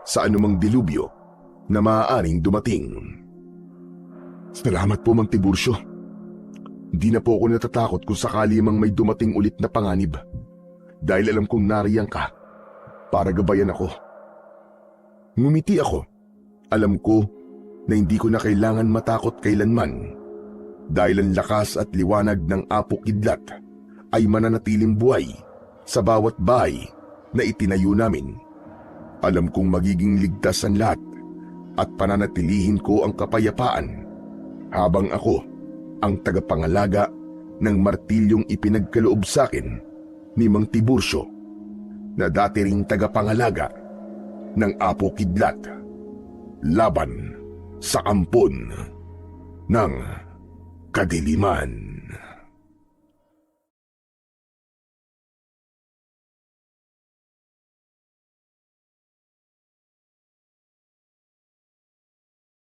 S1: sa anumang dilubyo na maaaring dumating. Salamat po, Mang Tiburcio. Hindi na po ako natatakot kung sakali mang may dumating ulit na panganib dahil alam kong nariyan ka para gabayan ako. Ngumiti ako. Alam ko na hindi ko na kailangan matakot kailanman dahil ang lakas at liwanag ng Apo Kidlat ay mananatiling buhay sa bawat bahay na itinayo namin. Alam kong magiging ligtas ang lahat at pananatilihin ko ang kapayapaan habang ako ang tagapangalaga ng martilyong ipinagkaloob sa akin ni Mang Tiburcio na dati ring tagapangalaga ng Apo Kidlat laban sa ampon ng kadiliman.